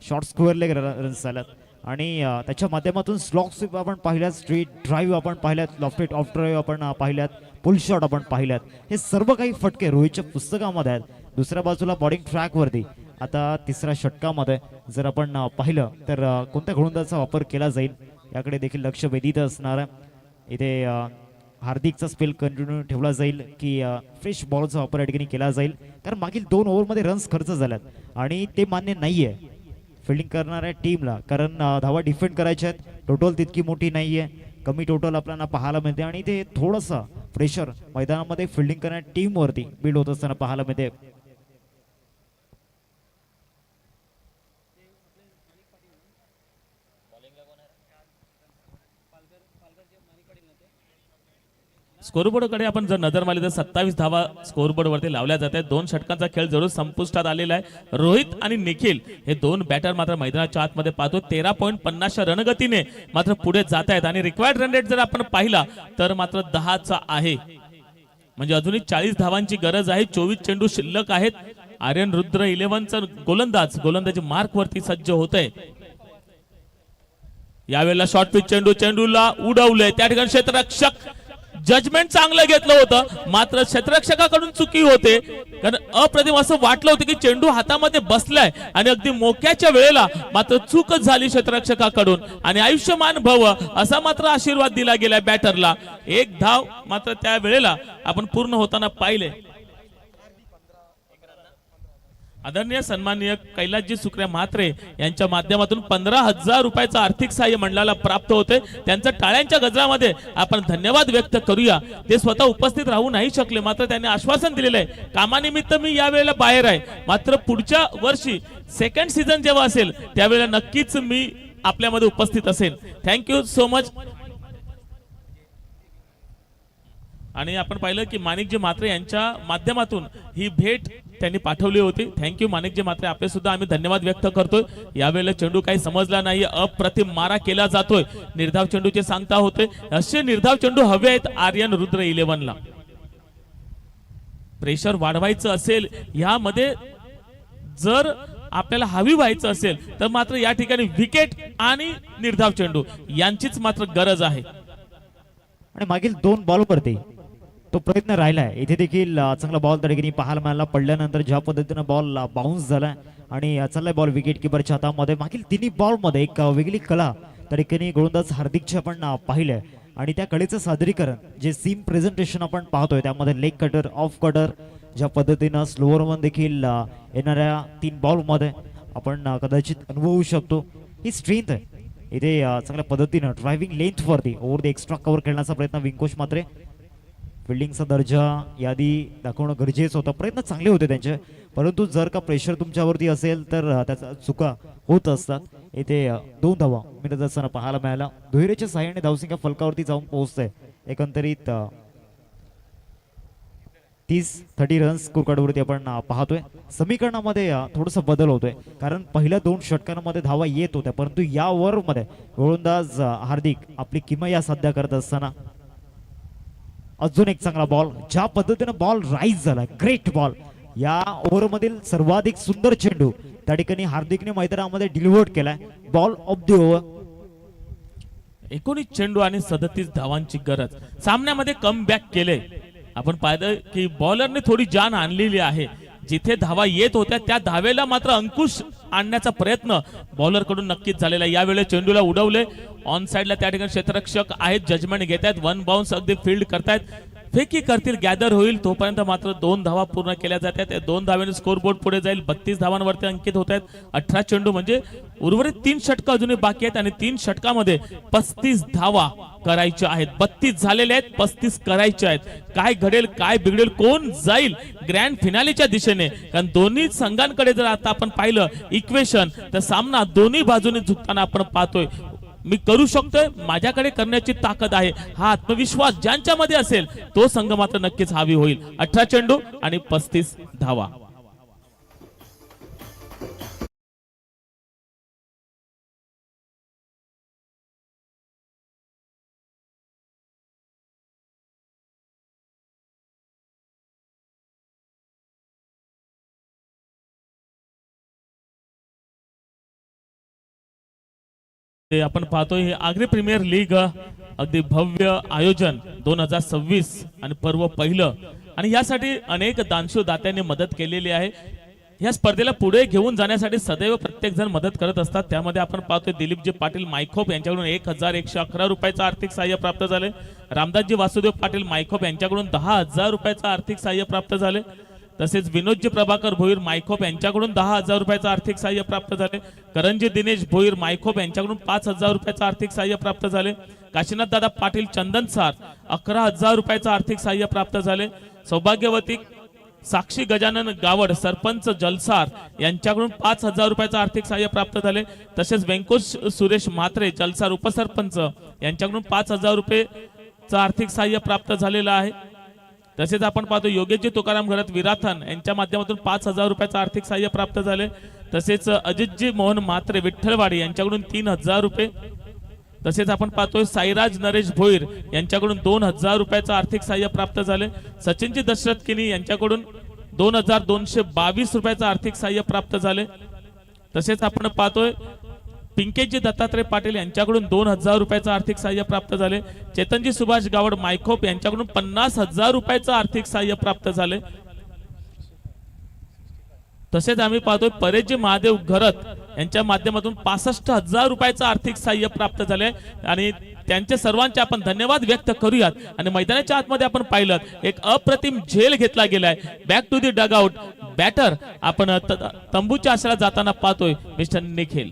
शॉर्ट स्क्वेअर लेग रन्स झाल्यात आणि त्याच्या माध्यमातून स्लॉग स्वीप आपण पाहिल्यात, स्ट्रेट ड्राईव्ह आपण पाहिल्यात, लॉफ्टेड ऑफ ड्राईव्ह आपण पाहिल्यात, पुल शॉट आपण पाहिल्यात. हे सर्व काही फटके रोहितच्या पुस्तकामध्ये आहेत. दुसऱ्या बाजूला बॉलिंग ट्रॅकवरती आता तिसऱ्या षटकामध्ये जर आपण पाहिलं तर कोणत्या गोलंदाजाचा वापर केला जाईल याकडे देखील लक्ष वेधित असणार आहे. इथे हार्दिकचा स्पेल कंटिन्यू ठेवला जाईल की फ्रेश बॉलचा वापर या ठिकाणी केला जाईल. कारण मागील 2 ओव्हरमध्ये रन्स खर्च झाल्यात आणि ते मान्य नाहीये फिल्डिंग करणाऱ्या टीमला. कारण धावा डिफेंड करायच्या आहेत, टोटल तितकी मोठी नाहीये, कमी टोटल आपल्याला पाहायला मिळते आणि ते थोडंसं प्रेशर मैदानामध्ये फिल्डिंग करणाऱ्या टीमवरती बिल्ड होत असताना पाहायला मिळते. स्कोरबोर्ड कडे आपण जर नजर मारली तर 27 धावा स्कोरबोर्ड वरती लावल्या जात आहेत. 2 षटकांचा खेळ जरूर संपुष्टात आलेला आहे. रोहित आणि निखिल हे 2 बॅटर मात्र मैदानाच्या आतमध्ये पाहतो. 13.50च्या रणगतीने मात्र पुढे जात आहेत आणि रिक्वायर्ड रन रेट जर आपण पाहिला तर मात्र 10चा आहे. म्हणजे अजूनही 40 धावांची गरज आहे. 24 चेंडू शिल्लक आहेत. आर्यन रुद्र 11चा गोलंदाजी मार्क वरती सज्ज होतय. यावेळेला शॉर्ट पिच चेंडूला उडवलंय. त्या ठिकाणी क्षेत्ररक्षक जजमेंट चांगलं घेतलं होतं, मात्र क्षेत्ररक्षकाकडून चुकी होते. कारण अप्रतिम असं वाटलं होतं की चेंडू हातामध्ये बसलाय आणि अगदी मोक्याच्या वेळेला मात्र चूकच झाली क्षेत्ररक्षकाकडून आणि आयुष्यमान भव असा मात्र आशीर्वाद दिला गेलाय बॅटरला. 1 धाव मात्र त्या वेळेला आपण पूर्ण होताना पाहिले. आदरणीय सन्माननीय कैलासजी सुकऱ्या म्हात्रे यांच्या माध्यमातून 15,000 रुपयाचं आर्थिक सहाय्य मंडळाला प्राप्त होते. त्यांचं टाळ्यांच्या गजरामध्ये आपण धन्यवाद व्यक्त करूया. ते स्वतः उपस्थित राहू नाही शकले, मात्र त्यांनी आश्वासन दिलेलं आहे कामानिमित्त मी यावेळेला बाहेर आहे, मात्र पुढच्या वर्षी सेकंड सीझन जेव्हा असेल त्यावेळेला नक्कीच मी आपल्यामध्ये उपस्थित असेल. Thank you so much. आणि आपण पाहिलं की माणिकजी म्हात्रे यांच्या माध्यमातून ही भेट त्यांनी पाठवली होती. थँक्यू माणिकजी म्हात्रे, आपले सुद्धा आम्ही धन्यवाद व्यक्त करतोय. यावेळेला चेंडू काही समजला नाही, अप्रतिम मारा केला जातोय. निर्धाव चेंडूचे सांगता होते, असे निर्धाव चेंडू हवे आहेत आर्यन रुद्र 11ला. प्रेशर वाढवायचं असेल यामध्ये जर आपल्याला हवी व्हायचं असेल तर मात्र या ठिकाणी विकेट आणि निर्धाव चेंडू यांचीच मात्र गरज आहे. आणि मागील 2 बॉलवरती तो प्रयत्न राहिलाय. इथे देखील चांगला बॉल त्या ठिकाणी पाहायला मिळाला. पडल्यानंतर ज्या पद्धतीनं बॉल बाउन्स झालाय आणि चाललाय बॉल विकेट किपरच्या हातामध्ये. मागील 3 बॉलमध्ये एक वेगळी कला त्या ठिकाणी गोलंदाज हार्दिकचे आपण पाहिलंय आणि त्या कलेचं सादरीकरण जे सीम प्रेझेंटेशन आपण पाहतोय त्यामध्ये लेग कटर, ऑफ कटर, ज्या पद्धतीनं स्लोअर वन देखील येणाऱ्या 3 बॉलमध्ये आपण कदाचित अनुभवू शकतो. ही स्ट्रेंथ आहे इथे. चांगल्या पद्धतीनं ड्रायव्हिंग लेंथवरती ओव्हर द एक्स्ट्रा कव्हर खेळण्याचा प्रयत्न विंकोश मात्रे. फिल्डिंगचा दर्जा यादी दाखवणं गरजेचं होतं. प्रयत्न चांगले होते त्यांचे, परंतु जर का प्रेशर तुमच्यावरती असेल तर त्याचा चुका होत असतात. इथे 2 धावा मिळत असताना पाहायला मिळाला. दुहेरीच्या साहाय्याने धावसंख्या फलकावरती जाऊन पोहोचते. एकंदरीत 30 रन्स स्कोर कार्डवरती आपण पाहतोय. समीकरणामध्ये थोडासा बदल होतोय, कारण पहिल्या 2 षटकांमध्ये धावा येत होत्या, परंतु या ओव्हरमध्ये गोलंदाज हार्दिक आपली किमया साध्य करत असताना अजून एक चांगला बॉल. ज्या पद्धतीनं बॉल राईज झाला, ग्रेट बॉल. या ओव्हरमधील सर्वाधिक सुंदर चेंडू त्या ठिकाणी हार्दिकने मैदानामध्ये डिलिव्हर्ड केलाय. Ball of the over. 19 चेंडू आणि 37 धावांची गरज. सामन्यामध्ये कम बॅक केले. आपण पाहिलं की बॉलरने थोडी जान आणलेली आहे. जिथे धावा येत होत्या त्या धावेला मात्र अंकुश आणण्याचा प्रयत्न बॉलर कडून नक्कीच झालेला. यावेळी चेंडूला उडवले. ऑन साइडला त्या ठिकाणी क्षेत्ररक्षक आहेत, जजमेंट घेत आहेत. 1 बाउन्स अगदी फील्ड करतायत. फेकी करतील, गॅदर होईल तोपर्यंत मात्र 2 धावा पूर्ण केल्या जातात. 2 धाव्याने स्कोर बोर्ड पुढे जाईल. 32 धावांवरती अंकित होत आहेत. 18 चेंडू म्हणजे उर्वरित 3 षटक अजूनही बाकी आहेत आणि 3 षटकामध्ये 35 धावा करायच्या आहेत. 32 झालेले आहेत, 35 करायचे आहेत. काय घडेल, काय बिघडेल, कोण जाईल ग्रँड फिनालेच्या दिशेने? कारण दोन्ही संघांकडे जर आता आपण पाहिलं इक्वेशन तर सामना दोन्ही बाजूने झुकताना आपण पाहतोय. मी करू शकतोय, माझ्याकडे करण्याची ताकद आहे, हा आत्मविश्वास ज्यांच्यामध्ये असेल तो संघ मात्र नक्कीच हावी होईल. 18 चेंडू आणि 35 धावा. ते आपण पाहतोय हे आग्री प्रीमियर लीग अगदी भव्य आयोजन 2026 आणि पर्व पहिलं आणि यासाठी अनेक दानशूर दात्यांनी मदत केलेली आहे. या स्पर्धेला पुढे घेऊन जाण्यासाठी सदैव प्रत्येक जण मदत करत असतात. त्यामध्ये आपण पाहतोय दिलीपजी पाटील मायखोप यांच्याकडून 1111 रुपयाचं आर्थिक सहाय्य प्राप्त झाले. रामदासजी वासुदेव पाटील मायखोप यांच्याकडून 10,000 रुपयाचं आर्थिक सहाय्य प्राप्त झाले. तसेच विनोदजी प्रभाकर भोईर मायखोप यांच्याकडून 10,000 रुपयाचं आर्थिक सहाय्य प्राप्त झाले. करंजी दिनेश भोईर मायखोप यांच्याकडून 5,000 रुपयाचं आर्थिक सहाय्य प्राप्त झाले. काशीनाथ दादा पाटील चंदनसार 11,000 रुपयाचं आर्थिक सहाय्य प्राप्त झाले. सौभाग्यवती साक्षी गजानन गावड सरपंच जलसार यांच्याकडून 5,000 रुपयाचं आर्थिक सहाय्य प्राप्त झाले. तसेच व्यंकोश सुरेश म्हात्रे जलसार उपसरपंच यांच्याकडून 5,000 रुपयाचं आर्थिक सहाय्य प्राप्त झालेलं आहे. तसेच आपण पाहतो योगेशजी तुकाराम घरात विराथन यांच्या माध्यमातून 5,000 रुपयाचं आर्थिक सहाय्य प्राप्त झाले. तसेच अजितजी मोहन म्हात्रे विठ्ठलवाडी यांच्याकडून 3,000 रुपये. तसेच आपण पाहतोय साईराज नरेश भोईर यांच्याकडून 2,000 रुपयाचं आर्थिक सहाय्य प्राप्त झाले. सचिनजी दशरथ किनी यांच्याकडून 2,222 रुपयाचं आर्थिक सहाय्य प्राप्त झाले. तसेच आपण पाहतोय पिंकेजी दत्तात्रय पाटील यांच्याकडून 2,000 रुपयाचं आर्थिक सहाय्य प्राप्त झाले. चेतनजी सुभाष गावड मायखोप यांच्याकडून 50,000 रुपयाचं आर्थिक सहाय्य प्राप्त झाले. तसेच आम्ही पाहतोय परेशजी महादेव घरत यांच्या माध्यमातून 65,000 रुपयाचं आर्थिक सहाय्य प्राप्त झाले आणि त्यांचे सर्वांचे आपण धन्यवाद व्यक्त करूयात. आणि मैदानाच्या आतमध्ये आपण पाहिलं एक अप्रतिम झेल घेतला गेलाय. Back to the dugout batter आपण तंबूच्या आश्रयाला जाताना पाहतोय मिस्टर निखिल.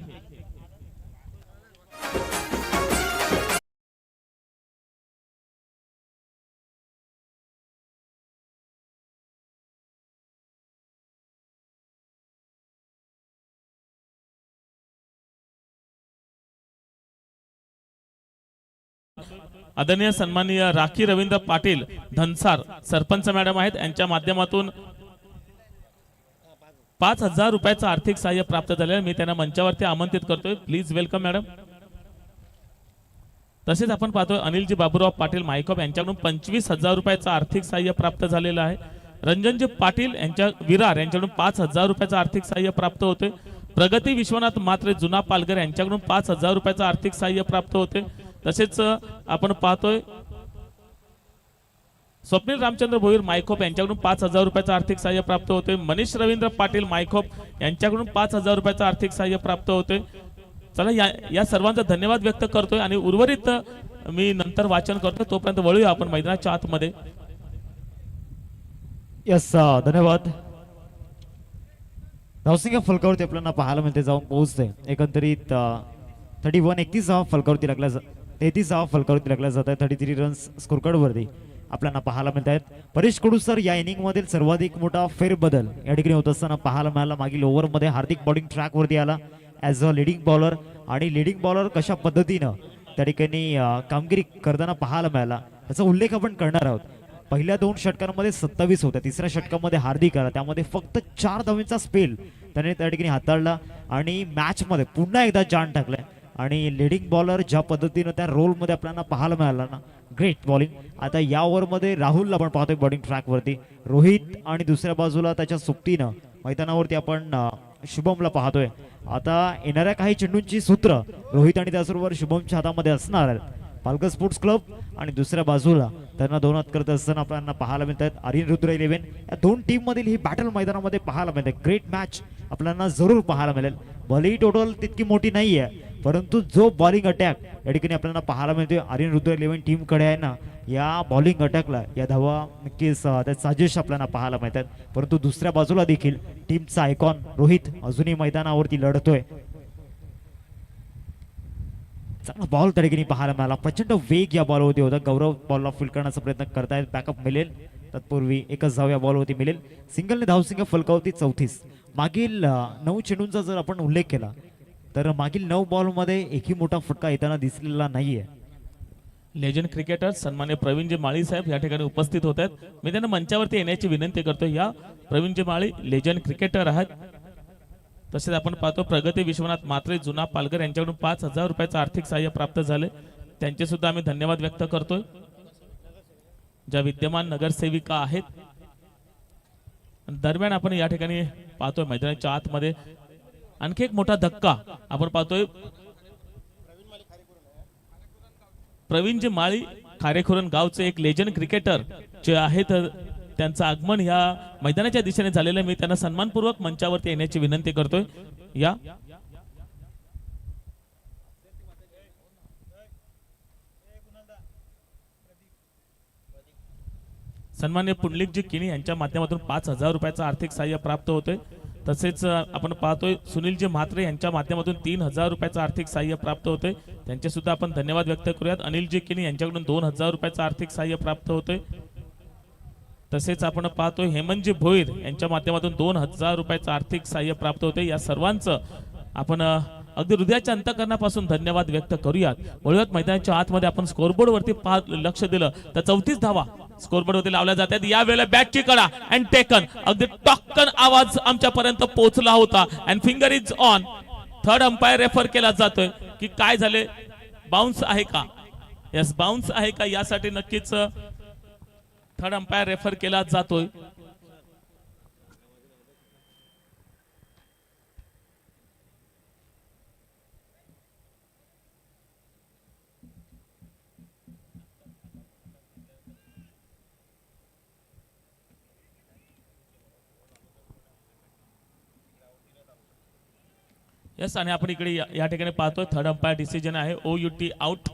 आदरणीय सन्माननीय राखी रवींद्र पाटील धनसार सरपंच मॅडम आहेत यांच्या माध्यमातून 5,000 रुपयाचं आर्थिक सहाय्य प्राप्त झाले. मी त्यांना मंचावरती आमंत्रित करतोय. Please welcome madam. तसेच आपण पाहतोय अनिलजी बाबूराव पाटील मायकॉप यांच्याकडून 25,000 रुपयाचं आर्थिक सहाय्य प्राप्त झालेलं आहे. रणजनजी पाटील यांच्या विरार यांच्याकडून 5,000 रुपयाचं आर्थिक सहाय्य प्राप्त होते. प्रगती विश्वनाथ मात्रे जुना पालघर यांच्याकडून 5,000 रुपयाचं आर्थिक सहाय्य प्राप्त होते. तसेच आपण पाहतोय स्वप्नील रामचंद्र भोईर मायखोप यांच्याकडून 5,000 रुपयाचं आर्थिक सहाय्य प्राप्त होते. मनीष रवींद्र पाटील मायखोप यांच्याकडून 5,000 रुपयाचं आर्थिक सहाय्य प्राप्त होते. चला या सर्वांचा धन्यवाद व्यक्त करतोय आणि उर्वरित मी नंतर वाचन करतो. तोपर्यंत वळूया आपण मैदानाच्या आतमध्ये. यस धन्यवाद. धावसंख्या फलकावरती आपल्याला पाहायला मिळते जाऊन पोहोचते. एकंदरीत 31 फलकावरती लागला 33 फलकावरती लागला जात आहे. 33 रन्स स्कोर कार्ड वरती आपल्याला पाहायला मिळत आहेत. परेश कडूसर या इनिंग मधील सर्वाधिक मोठा फेरबदल या ठिकाणी होत असताना पाहायला मिळाला. मागील ओव्हर मध्ये हार्दिक बॉलिंग ट्रॅक वरती आला ॲज अ लिडिंग बॉलर आणि लिडिंग बॉलर कशा पद्धतीनं त्या ठिकाणी कामगिरी करताना पाहायला मिळाला याचा उल्लेख आपण करणार आहोत. पहिल्या 2 षटकांमध्ये 27 होत्या. तिसऱ्या षटकामध्ये हार्दिक आला त्यामध्ये फक्त 4 धावांचा स्पेल त्याने त्या ठिकाणी हाताळला आणि मॅच मध्ये पुन्हा एकदा जान टाकलाय. आणि लिडिंग बॉलर ज्या पद्धतीनं त्या रोल मध्ये आपल्याला पाहायला मिळाला ना, ग्रेट बॉलिंग. आता या ओव्हर मध्ये राहुलला आपण पाहतोय बॉलिंग ट्रॅक वरती, रोहित आणि दुसऱ्या बाजूला त्याच्या सुट्टीनं मैदानावरती आपण शुभमला पाहतोय. आता येणाऱ्या काही चेंडूंची सूत्र रोहित आणि त्याचबरोबर शुभमच्या हातामध्ये असणार आहेत. पालघर स्पोर्ट्स क्लब आणि दुसऱ्या बाजूला त्यांना दोनात करत असताना आपल्याला पाहायला मिळत आहेत आर्यन रुद्र 11. या 2 टीम मधील ही बॅटल मैदानामध्ये पाहायला मिळते. ग्रेट मॅच आपल्याला जरूर पाहायला मिळेल. भलेही टोटल तितकी मोठी नाही आहे परंतु जो बॉलिंग अटॅक या ठिकाणी आपल्याला पाहायला मिळतोय आर्यन रुद्र 11 टीम कडे आहे ना, या बॉलिंग अटॅकला या धावा नक्कीच त्या साजेश आपल्याला पाहायला मिळतात. परंतु दुसऱ्या बाजूला देखील टीमचा आयकॉन रोहित अजूनही मैदानावरती लढतोय. चांगला बॉल त्या ठिकाणी पाहायला मिळाला. प्रचंड वेग या बॉलवरती होता. गौरव बॉलला फील्ड करण्याचा प्रयत्न करतायत. बॅकअप मिळेल तत्पूर्वी एकच धाव या बॉलवरती मिळेल. सिंगलने धावसंख्या फलकावरती 34. मागील 9 चेंडूंचा जर आपण उल्लेख केला तर मागील 9 बॉलमध्ये एकही मोठा फटका येताना दिसलेला नाहीये. लेजंड क्रिकेटर सन्मान्य प्रवीणजी माळी साहेब या ठिकाणी उपस्थित होत आहेत. मी त्यांना मंचावरती येण्याची विनंती करतो. या प्रवीणजी माळी लेजंड क्रिकेटर आहेत. तसेच आपण पाहतो प्रगती विश्वनाथ मात्रे जुना पालघर यांच्याकडून 5,000 रुपयाचं आर्थिक सहाय्य प्राप्त झाले. त्यांचे सुद्धा आम्ही धन्यवाद व्यक्त करतोय. ज्या विद्यमान नगरसेविका आहेत. दरम्यान आपण या ठिकाणी पाहतोय मैदानाच्या आतमध्ये आणखी एक मोठा धक्का आपण पाहतोय. प्रवीणजी माळी खारेखुरण गावचे एक लेजंड क्रिकेटर जे आहेत त्यांचं आगमन या मैदानाच्या दिशेने झालेलं. मी त्यांना सन्मानपूर्वक मंचावरती येण्याची विनंती करतोय. या सन्मान्य पुंडलिकजी किणी यांच्या माध्यमातून 5,000 रुपयाचं आर्थिक सहाय्य प्राप्त होते. तसेच आपण पाहतोय सुनीलजी म्हात्रे यांच्या माध्यमातून 3,000 रुपयाचं आर्थिक सहाय्य प्राप्त होते. त्यांचे सुद्धा आपण धन्यवाद व्यक्त करूयात. अनिलजी किणी यांच्याकडून 2,000 रुपयाचं आर्थिक सहाय्य प्राप्त होते. तसेच आपण पाहतोय हेमंतजी भोईर यांच्या माध्यमातून 2,000 रुपयाचं आर्थिक सहाय्य प्राप्त होते. या सर्वांचं आपण अगदी हृदयाच्या अंतःकरणापासून धन्यवाद व्यक्त करूयात. वळूयात मैदानाच्या आतमध्ये. आपण स्कोरबोर्ड वरती लक्ष दिलं तर 34 धावा स्कोरबोर्ड वरती लावल्या जातात. या वेळेला बॅटची कडा अँड टेकन अगदी टॉक्कन आवाज आमच्यापर्यंत पोहोचला होता. And finger is on. Third umpire refer केला जातोय की काय झाले, बाउन्स आहे का. यस बाउन्स आहे का यासाठी नक्कीच थर्ड अंपायर रेफर केला जातोय. यस आणि आपण इकडे या ठिकाणी पाहतोय थर्ड अंपायर डिसिजन आहे OUT आउट.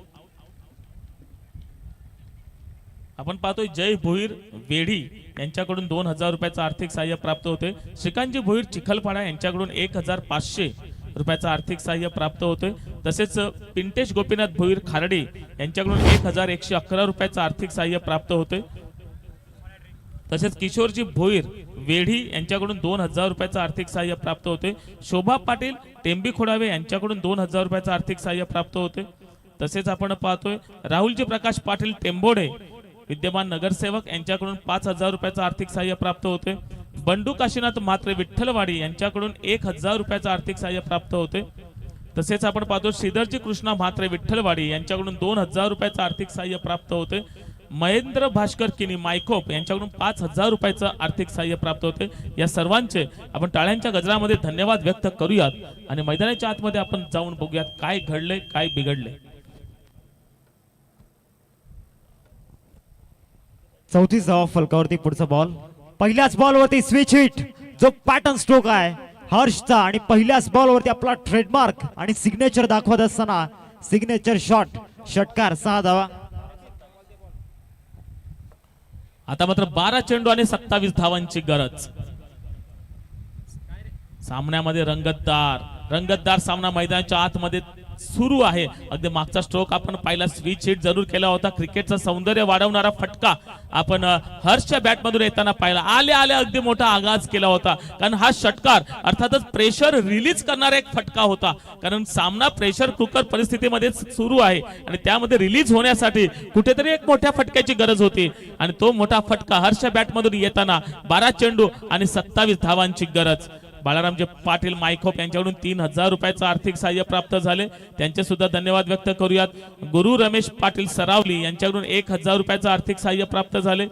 आपण पाहतोय जय भोईर वेढी यांच्याकडून 2,000 रुपयाचं आर्थिक सहाय्य प्राप्त होते. श्रीकांतजी भोईर चिखलपाडा यांच्याकडून 1,500 रुपयाचं आर्थिक सहाय्य प्राप्त होते. तसेच पिंटेश गोपीनाथ भोईर खारडी यांच्याकडून 1,111 रुपयाचं आर्थिक सहाय्य प्राप्त होते. तसेच किशोरजी भोईर वेढी यांच्याकडून 2,000 रुपयाचं आर्थिक सहाय्य प्राप्त होते. शोभा पाटील टेंबी खोडावे यांच्याकडून 2,000 रुपयाचं आर्थिक सहाय्य प्राप्त होते. तसेच आपण पाहतोय राहुलजी प्रकाश पाटील टेंबोडे विद्यमान नगरसेवक यांच्याकडून 5,000 रुपयाचं आर्थिक सहाय्य प्राप्त होते. बंडू काशीनाथ मात्रे विठ्ठलवाडी यांच्याकडून 1,000 रुपयाचं आर्थिक सहाय्य प्राप्त होते. तसेच आपण पाहतो श्रीधरजी कृष्णा म्हात्रे विठ्ठलवाडी यांच्याकडून 2,000 रुपयाचं आर्थिक सहाय्य प्राप्त होते. महेंद्र भास्कर किनी मायकोप यांच्याकडून 5,000 रुपयाचं आर्थिक सहाय्य प्राप्त होते. या सर्वांचे आपण टाळ्यांच्या गजरामध्ये धन्यवाद व्यक्त करूयात आणि मैदानाच्या आतमध्ये आपण जाऊन बघूयात काय घडले काय बिघडले. चौथी धावा फलकावरती पुढचा बॉल. पहिल्याच बॉलवरती स्विच हिट जो पॅटर्न स्ट्रोक आहे हर्षचा आणि पहिल्याच बॉलवरती आपला ट्रेडमार्क आणि सिग्नेचर दाखवत असताना सिग्नेचर शॉट षटकार 6 धावा. आता मात्र 12 चेंडू आणि 27 धावांची गरज. सामन्यामध्ये रंगतदार सामना मैदानाच्या आतमध्ये सुरू आहे. अगदी मागचा स्ट्रोक आपण पाहिला स्विच हिट जरूर केला होता. क्रिकेटचं सौंदर्य वाढवणारा फटका आपण हर्षच्या बॅट मधून येताना पाहिला. आले अगदी मोठा आगाज केला होता कारण हा षटकार अर्थातच प्रेशर रिलीज करणारा एक फटका होता. कारण सामना प्रेशर कुकर परिस्थितीमध्ये सुरू आहे आणि त्यामध्ये रिलीज होण्यासाठी कुठेतरी एक मोठ्या फटक्याची गरज होती आणि तो मोठा फटका हर्षच्या बॅट मधून येताना 12 चेंडू आणि 27 धावांची गरज. बाळारामजी पाटील मायकोप यांच्याकडून 3,000 रुपयाचं आर्थिक सहाय्य प्राप्त झाले. त्यांचे सुद्धा धन्यवाद व्यक्त करूयात. गुरु रमेश पाटील सरावली यांच्याकडून 1,000 रुपयाचं आर्थिक सहाय्य प्राप्त झाले.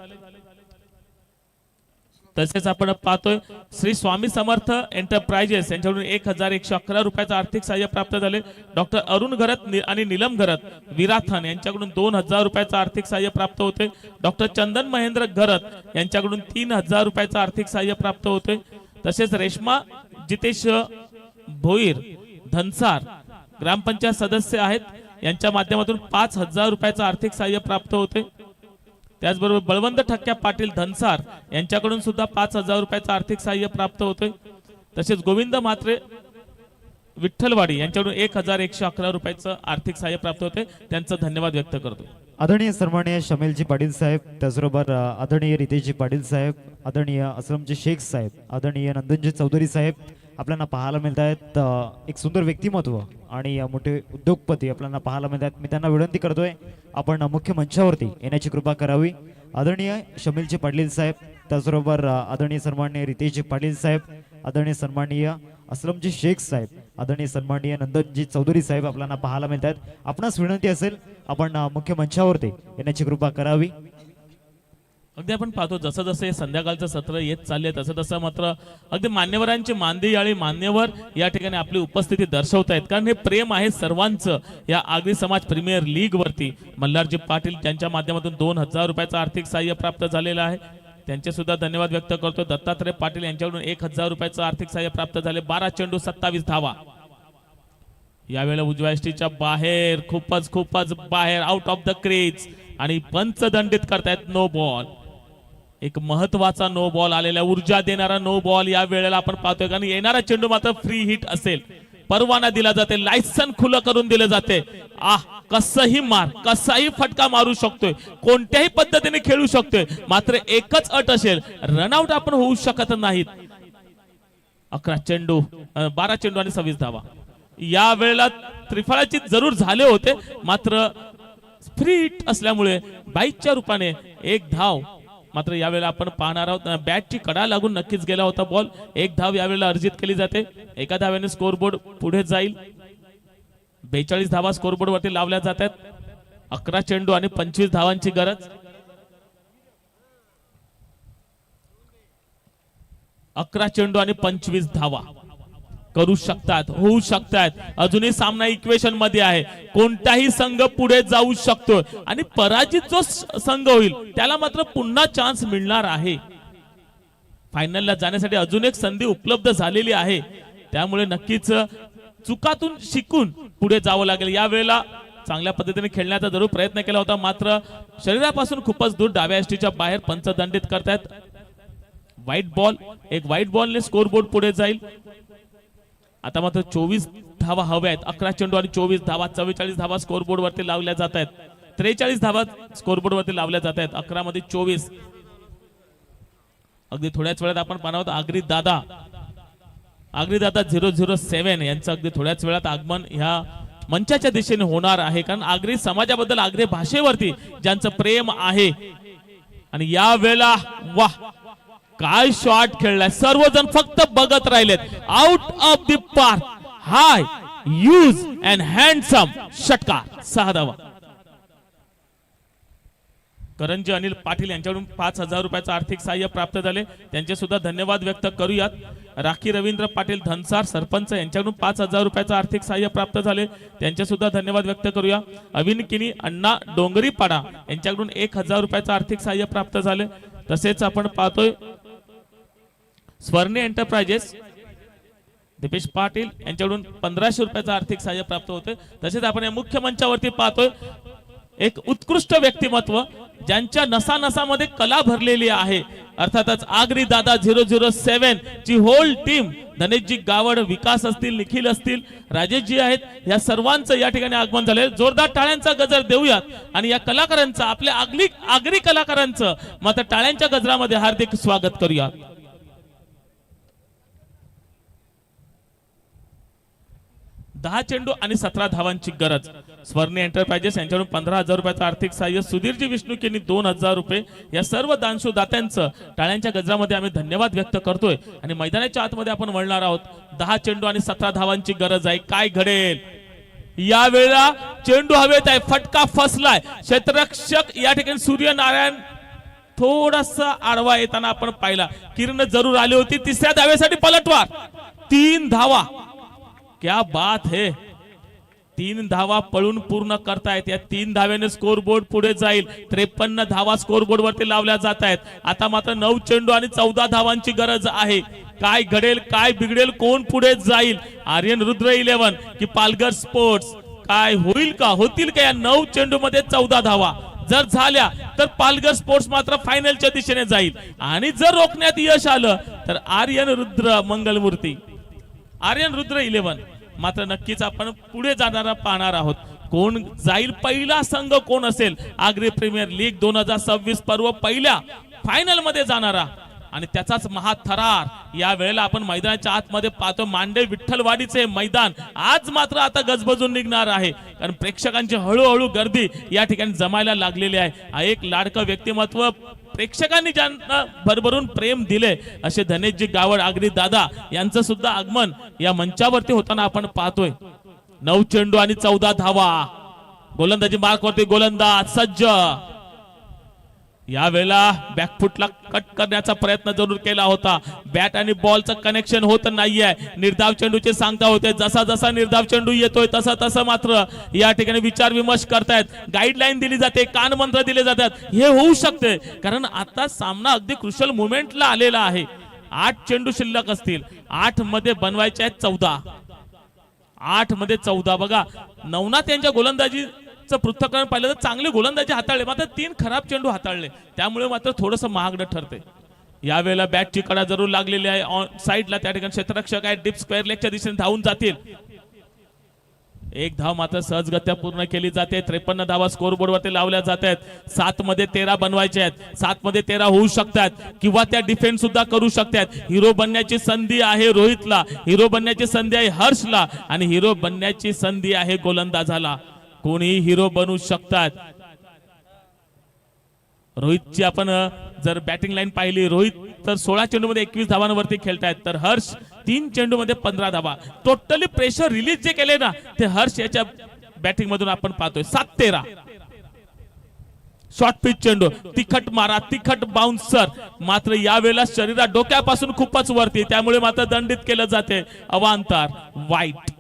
तसेच आपण पाहतोय श्री स्वामी समर्थ एंटरप्राइजेस यांच्याकडून 1,111 रुपयाचं आर्थिक सहाय्य प्राप्त झाले. डॉक्टर अरुण घरत आणि नीलम घरत विराथन यांच्याकडून 2,000 रुपयाचं आर्थिक सहाय्य प्राप्त होते. डॉक्टर चंदन महेंद्र घरत यांच्याकडून 3,000 रुपयाचं आर्थिक सहाय्य प्राप्त होते. तसेच रेश्मा जितेश भोईर धनसार ग्रामपंचायत सदस्य आहेत यांच्या माध्यमातून 5,000 रुपयाचं आर्थिक सहाय्य प्राप्त होते. त्याचबरोबर बळवंत ठक्क्या पाटील धनसार यांच्याकडून सुद्धा 5,000 रुपयाचं आर्थिक सहाय्य प्राप्त होते. तसेच गोविंद म्हात्रे विठ्ठलवाडी यांच्याकडून 1,111 रुपयाचं आर्थिक सहाय्य प्राप्त होते. त्यांचा धन्यवाद व्यक्त करतो. आदरणीय सन्माननीय शमीलजी पाटील साहेब, त्याचबरोबर आदरणीय रितेशजी पाटील साहेब, आदरणीय असलमजी शेख साहेब, आदरणीय नंदनजी चौधरी साहेब आपल्याला पाहायला मिळत आहेत. एक सुंदर व्यक्तिमत्व आणि मोठे उद्योगपती आपल्याला पाहायला मिळत आहेत. मी त्यांना विनंती करतोय आपण मुख्य मंचावरती येण्याची कृपा करावी. आदरणीय शमीलजी पाटील साहेब, त्याचबरोबर आदरणीय सन्माननीय रितेशजी पाटील साहेब, आदरणीय सन्माननीय असलमजी शेख साहेब, आदरणीय सन्माननीय नंदनजी चौधरी साहेब आपल्याला पाहायला मिळत आहेत. आपणास विनंती असेल आपण मुख्य मंचावरती येण्याची कृपा करावी. अगदी आपण पाहतो जसं जसं हे संध्याकाळचं सत्र येत चालले तसं तसं मात्र अगदी मान्यवरांची मानदेयाळी मान्यवर या ठिकाणी आपली उपस्थिती दर्शवतायत. कारण हे प्रेम आहे सर्वांचं या आगरी समाज प्रीमियर लीग वरती. मल्हारजी पाटील त्यांच्या माध्यमातून 2,000 रुपयाचं आर्थिक सहाय्य प्राप्त झालेलं आहे. त्यांचे सुद्धा धन्यवाद व्यक्त करतो. दत्तात्रय पाटील यांच्याकडून 1,000 रुपयाचं आर्थिक सहाय्य प्राप्त झाले. 12 चेंडू 27 धावा. यावेळेला उजव्या एसटीच्या बाहेर खूपच बाहेर आउट ऑफ द क्रीज आणि पंच दंडित करतायत नो बॉल. एक महत्वाचा नो बॉल आलेला ऊर्जा देणारा नो बॉल या वेळेला आपण पाहतोय. कारण येणारा चेंडू मात्र फ्री हिट असेल. परवाना दिला जाते, लायसन खुलं करून दिलं जाते. कसाही फटका मारू शकतोय, कोणत्याही पद्धतीने खेळू शकतोय. मात्र एकच अट असेल, रनआउट आपण होऊ शकत नाहीत. 12 चेंडू आणि 26 धावा. या वेळेला त्रिफळाची जरूर झाले होते मात्र फ्री हिट असल्यामुळे बाईकच्या रूपाने एक धाव मात्र यावेळेला आपण पाहणार आहोत. बॅटची कडा लागून नक्कीच गेला होता बॉल. एक धाव यावेळेला अर्जित केली जाते. एका धाव्याने स्कोरबोर्ड पुढे जाईल. 42 धावा स्कोरबोर्ड वरती लावल्या जातात. 11 चेंडू आणि 25 धावांची गरज. 11 चेंडू आणि 25 धावा करू शकतात, होऊ शकतात. अजूनही सामना इक्वेशन मध्ये आहे. कोणताही संघ पुढे जाऊ शकतो आणि पराजित जो संघ होईल त्याला मात्र पुन्हा चान्स मिळणार आहे. फायनलला जाण्यासाठी अजून एक संधी उपलब्ध झालेली आहे. त्यामुळे नक्कीच चुकातून शिकून पुढे जावं लागेल. या वेळेला चांगल्या पद्धतीने खेळण्याचा जरूर प्रयत्न केला होता मात्र शरीरापासून खूपच दूर डाव्या एसटीच्या बाहेर पंच दंडित करतात. व्हाईट बॉल, एक व्हाईट बॉलने स्कोरबोर्ड पुढे जाईल. आता मात्र 24 धावा हव्या आहेत. 11 चेंडू आणि 24 धावा. 44 धावा स्कोरबोर्ड वरती लावल्या जात आहेत. 43 धावा स्कोरबोर्ड वरती लावल्या जात आहेत. 11 मध्ये 24. अगदी थोड्याच वेळात आपण पाहणार आहोत आगरी दादा 007 यांचं अगदी थोड्याच वेळात आगमन ह्या मंचाच्या दिशेने होणार आहे. कारण आगरी समाजाबद्दल, आगरी भाषेवरती ज्यांचं प्रेम आहे. आणि या वेळेला वाह काय शॉट खेळलाय. सर्वजण फक्त बघत राहिलेत. Out of the park, high use and handsome षटकार. 6 धावा. करंजी अनिल पाटील यांच्याकडून 5,000 रुपयाचं आर्थिक सहाय्य प्राप्त झाले, त्यांचे सुद्धा धन्यवाद व्यक्त करूयात. राखी रवींद्र पाटील धनसार सरपंच यांच्याकडून 5,000 रुपयाचं आर्थिक सहाय्य प्राप्त झाले, त्यांचे सुद्धा धन्यवाद व्यक्त करूया. अविन किनी अण्णा डोंगरीपाडा यांच्याकडून 1,000 रुपयाचं आर्थिक सहाय्य प्राप्त झाले. तसेच आपण पाहतोय स्वर्णे एंटरप्राइजेस दीपेश पाटील यांच्याकडून 1,500 रुपयाचं आर्थिक सहाय्य प्राप्त होते. तसेच आपण या मुख्य मंचावरती पाहतोय एक उत्कृष्ट व्यक्तिमत्व ज्यांच्या नसानसामध्ये कला भरलेली आहे, अर्थातच आगरी दादा 007 ची होल टीम, धनेशजी गावड, विकास असतील, निखिल असतील, राजेशजी आहेत, या सर्वांचं या ठिकाणी आगमन झाले. जोरदार टाळ्यांचा गजर देऊयात आणि या कलाकारांचं, आपल्या आगरी कलाकारांचं मात्र टाळ्यांच्या गजरामध्ये हार्दिक स्वागत करूया. दहा चेंडू आणि 17 धावांची गरज. स्वर्णे एंटरप्राइजेस यांच्याकडून 15,000 रुपयाचं आर्थिक सहाय्य, सुधीरजी विष्णुक यांनी 2,000 रुपये. या सर्व दानशू दात्यांचं टाळ्यांच्या गजरामध्ये आम्ही धन्यवाद व्यक्त करतोय आणि मैदानाच्या आतमध्ये आपण वळणार आहोत. 10 चेंडू आणि 17 धावांची गरज आहे. काय घडेल यावेळेला? चेंडू हवेत आहे, फटका फसलाय. क्षेत्ररक्षक या ठिकाणी सूर्यनारायण थोडासा आडवा येताना आपण पाहिला. किरण जरूर आली होती. तिसऱ्या धावेसाठी पलटवार, 3 धावा. क्या बात है, 3 धावा पळून पूर्ण करतायत. या 3 धाव्याने स्कोर बोर्ड पुढे जाईल. 53 धावा स्कोर बोर्ड वरती लावल्या जात आहेत. आता मात्र 9 चेंडू आणि 14 धावांची गरज आहे. काय घडेल, काय बिघडेल, कोण पुढे जाईल? आर्यन रुद्र 11 की पालघर स्पोर्ट्स? काय होईल का, होतील का या 9 चेंडू मध्ये 14 धावा? जर झाल्या तर पालघर स्पोर्ट्स मात्र फायनलच्या दिशेने जाईल आणि जर रोखण्यात यश आलं तर आर्यन रुद्र मंगलमूर्ती, आर्यन रुद्र 11 मात्र नक्कीच आपण पुढे जाणारा पाहणार आहोत. कोण जाईल, पहिला संघ कोण असेल आगरी प्रीमियर लीग 2026 पर्व पहिल्या फायनल मध्ये जाणारा आणि त्याचाच महाथरार या वेळेला आपण मैदानाच्या आतमध्ये पाहतो. मांडे विठ्ठलवाडीचे मैदान आज मात्र आता गजबजून निघणार आहे, कारण प्रेक्षकांची हळूहळू गर्दी या ठिकाणी जमायला लागलेली आहे. हा एक लाडकं व्यक्तिमत्व, प्रेक्षकांनी ज्यांना भरभरून प्रेम दिले असे धनेशजी गावड, आगरी दादा यांचं सुद्धा आगमन या मंचावरती होताना आपण पाहतोय. 9 चेंडू आणि 14 धावा. गोलंदाजी मार्कवरती गोलंदाज सज्ज. यावेळेला बॅकफुटला कट करण्याचा प्रयत्न जरूर केला होता. बॅट आणि बॉलचं कनेक्शन होत नाहीये. निर्धाव चेंडूचे सांगता होते. जसा जसा निर्धाव चेंडू येतोय तसा तसं मात्र या ठिकाणी विचार विमर्श करतायत. गाईडलाईन दिली जाते, कानमंत्र दिले जातात. हे होऊ शकते कारण आता सामना अगदी क्रुशल मोमेंटला आलेला आहे. 8 चेंडू शिल्लक असतील. 8 मध्ये बनवायचे आहेत 14. 8 मध्ये 14. बघा, नवनाथ यांच्या गोलंदाजी पृथक्करण पाहिलं तर चांगले गोलंदाजी हाताळले, मात्र 3 खराब चेंडू हाताळले, त्यामुळे मात्र थोडंसं महागडं ठरते. यावेळेला बॅटची कडा जरूर लागलेली आहे. ऑन साइडला त्या ठिकाणी क्षेत्ररक्षक आहे, डीप स्क्वेअर लेगच्या दिशेने धावून जातील. 1 धाव मात्र सहजगत्या पूर्ण केली जाते. 53 धावा स्कोर बोर्ड वरती लावल्या जात आहेत. 7 मध्ये 13 बनवायचे आहेत. 7 मध्ये 13 होऊ शकतात किंवा त्या डिफेन्स सुद्धा करू शकतात. हिरो बनण्याची संधी आहे रोहितला, हिरो बनण्याची संधी आहे हर्षला आणि हिरो बनण्याची संधी आहे गोलंदाजाला. कोणी हिरो बनू शकतात. रोहितची आपण जर बॅटिंग लाईन पाहिली, रोहित तर 16 चेंडू मध्ये 21 धावांवरती खेळतायत, तर हर्ष 3 चेंडू मध्ये 15 धावा. टोटली प्रेशर रिलीज जे केले ना ते हर्ष याच्या बॅटिंग मधून आपण पाहतोय. 7-13 शॉर्ट पिच चेंडू, तिखट मारा, तिखट बाउन्सर, मात्र यावेळेला शरीरा डोक्यापासून खूपच वरती, त्यामुळे मात्र दंडित केलं जाते. अवांतर वाईट.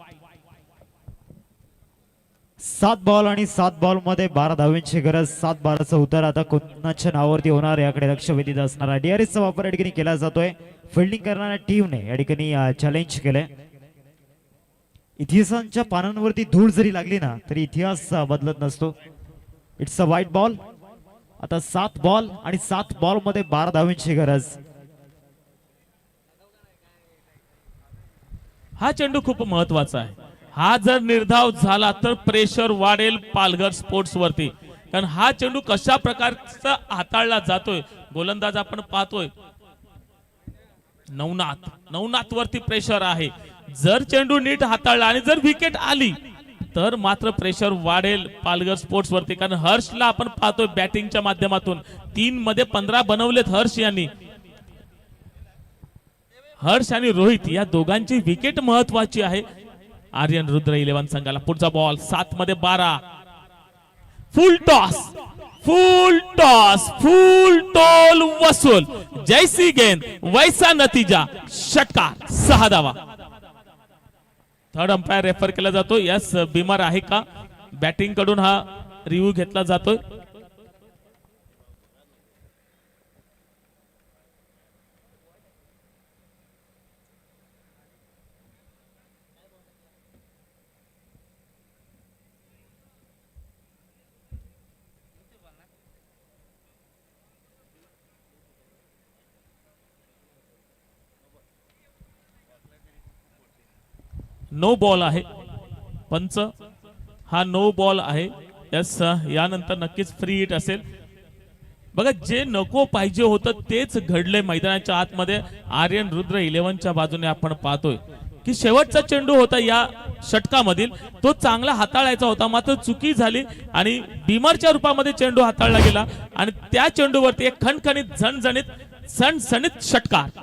7 बॉल आणि 7 बॉल मध्ये 12 धावांची गरज. 7-12चा उतार आता कोणाच्या नावावरती होणार याकडे लक्ष वेधीत असणार आहे. डीआरएसचा वापर या ठिकाणी केला जातोय. फिल्डिंग करणाऱ्या टीमने या ठिकाणी चॅलेंज केलंय. इतिहासांच्या पानांवरती धूळ जरी लागली ना तरी इतिहास बदलत नसतो. इट्स अ वाईट बॉल. आता 7 बॉल आणि 7 बॉल मध्ये 12 धावांची गरज. हा चेंडू खूप महत्वाचा आहे. हा जर निर्धाव झाला तर प्रेशर वाढेल पालघर स्पोर्ट्स वरती, कारण हा चेंडू कशा प्रकारचा हाताळला जातोय. गोलंदाज आपण पाहतोय नवनाथ वरती प्रेशर आहे. जर चेंडू नीट हाताळला आणि जर विकेट आली तर मात्र प्रेशर वाढेल पालघर स्पोर्ट्स वरती, कारण हर्षला आपण पाहतोय बॅटिंगच्या माध्यमातून 3 मध्ये 15 बनवलेत हर्ष यांनी. हर्ष आणि रोहित या दोघांची विकेट महत्वाची आहे. आर्यन रुद्र 11 संघाला पुढचा बॉल. 7 मध्ये 12. फुल टॉस, फुल टोल वसूल, जैसी गेंद वैसा नतीजा, षटकार, 6 धावा. थर्ड अंपायर रेफर केला जातो. यस, बिमार आहे का, बॅटिंग कडून हा रिव्ह्यू घेतला जातोय. नो बॉल आहे. पंच हा नो बॉल आहे. यस, यानंतर नक्कीच फ्री हिट असेल. बघा, जे नको पाहिजे होतं तेच घडलंय मैदानाच्या आतमध्ये. आर्यन रुद्र 11च्या बाजूने आपण पाहतोय की शेवटचा चेंडू होता या षटकामधील, तो चांगला हाताळायचा होता, मात्र चुकी झाली आणि बिमरच्या रूपामध्ये चेंडू हाताळला गेला आणि त्या चेंडूवरती एक खणखणीत झणझणीत सणसणीत षटकार.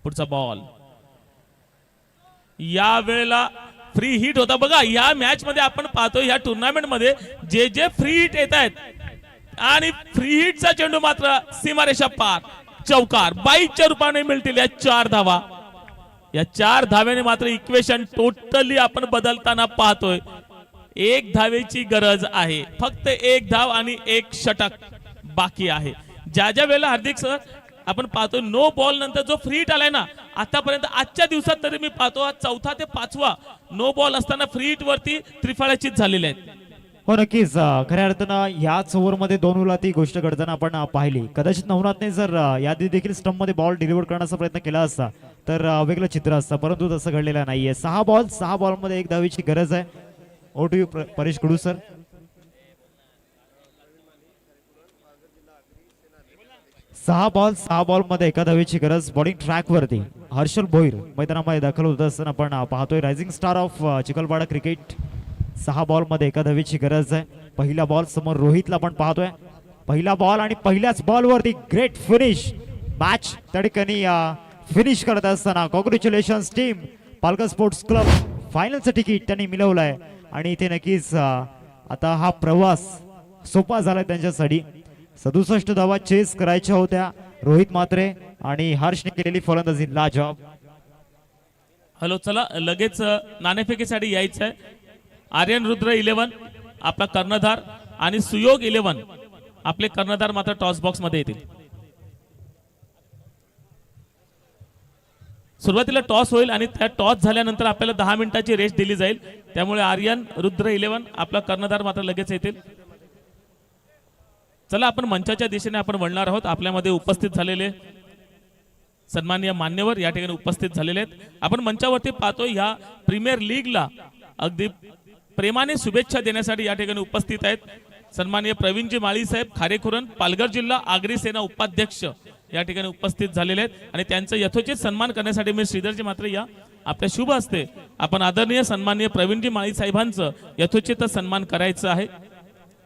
पुढचा बॉल या वेळेला फ्री हिट होता. बघा, या मॅच मध्ये आपण पाहतो, या टुर्नामेंट मध्ये जे फ्री हिट येत आहेत आणि फ्री हिटचा चेंडू मात्र सीमारेषा पार, चौकार 22च्या रूपाने मिळतील या 4 धावा. या 4 धाव्याने मात्र इक्वेशन टोटली आपण बदलताना पाहतोय. 1 धावेची गरज आहे, फक्त 1 धाव आणि 1 षटक बाकी आहे. ज्या वेळेला हार्दिक सर आपण पाहतो नो बॉल नंतर जो फ्री हिट आलाय ना, आतापर्यंत आजच्या दिवसात तरी मी पाहतो हा 4था ते 5वा नो बॉल असताना फ्री हिट वरती त्रिफळाचीत झालेले आहेत. हो नक्कीच, खऱ्या अर्थानं याच ओव्हरमध्ये 2 उलाती गोष्ट घडताना आपण पाहिली. कदाचित नवनाथने जर यादी देखील स्टंप मध्ये बॉल डिलिव्हर करण्याचा प्रयत्न केला असता तर वेगळं चित्र असतं, परंतु तसं घडलेलं नाहीये. 6 बॉल मध्ये 1 धावेची गरज आहे. ओ to you Paresh Kudu sir. 6 ball मध्ये 1 धावेची गरज. बॉलिंग ट्रॅक वरती हर्षल भोईर मैदानामध्ये दाखल होत असताना आपण पाहतोय. Rising star of Chikhalwada cricket. 6 ball मध्ये 1 धावेची गरज आहे. पहिला बॉल समोर रोहितला आपण पाहतोय. पहिला बॉल आणि पहिल्याच बॉल वरती ग्रेट फिनिश. मॅच त्या ठिकाणी फिनिश करत असताना congratulations team. Palghar sports club फायनलचं तिकीट त्यांनी मिळवलंय आणि इथे नक्कीच आता हा प्रवास सोपा झालाय त्यांच्यासाठी. 67 धावा चेस करायच्या होत्या. रोहित मात्रे आणि हर्षने केलेली फलंदाजी लाजवाब. हॅलो, चला लगेच नाणेफेकीसाठी यायचं आहे. आर्यन रुद्र 11 आपला कर्णधार आणि सुयोग 11 आपले कर्णधार मात्र टॉस बॉक्स मध्ये येतील. सुरुवातीला टॉस होईल आणि त्या टॉस झाल्यानंतर आपल्याला 10 मिनिटाची रेस्ट दिली जाईल. त्यामुळे आर्यन रुद्र 11 आपला कर्णधार मात्र लगेच येतील. चला, आपण मंचाच्या दिशेने आपण वळणार आहोत. आपल्यामध्ये उपस्थित झालेले सन्माननीय मान्यवर या ठिकाणी उपस्थित झालेले आहेत. आपण मंचावरती पाहतो ह्या प्रीमियर लीगला अगदी प्रेमाने शुभेच्छा देण्यासाठी या ठिकाणी उपस्थित आहेत सन्माननीय प्रवीणजी माळी साहेब खारेखुरण, पालघर जिल्हा आगरी सेना उपाध्यक्ष या ठिकाणी उपस्थित झालेले आहेत आणि त्यांचा यथोचित सन्मान करण्यासाठी मी श्रीधरजी मात्र या आपल्या शुभ हस्ते आपण आदरणीय सन्माननीय प्रवीणजी माळी साहेबांचं यथोचित सन्मान करायचं आहे.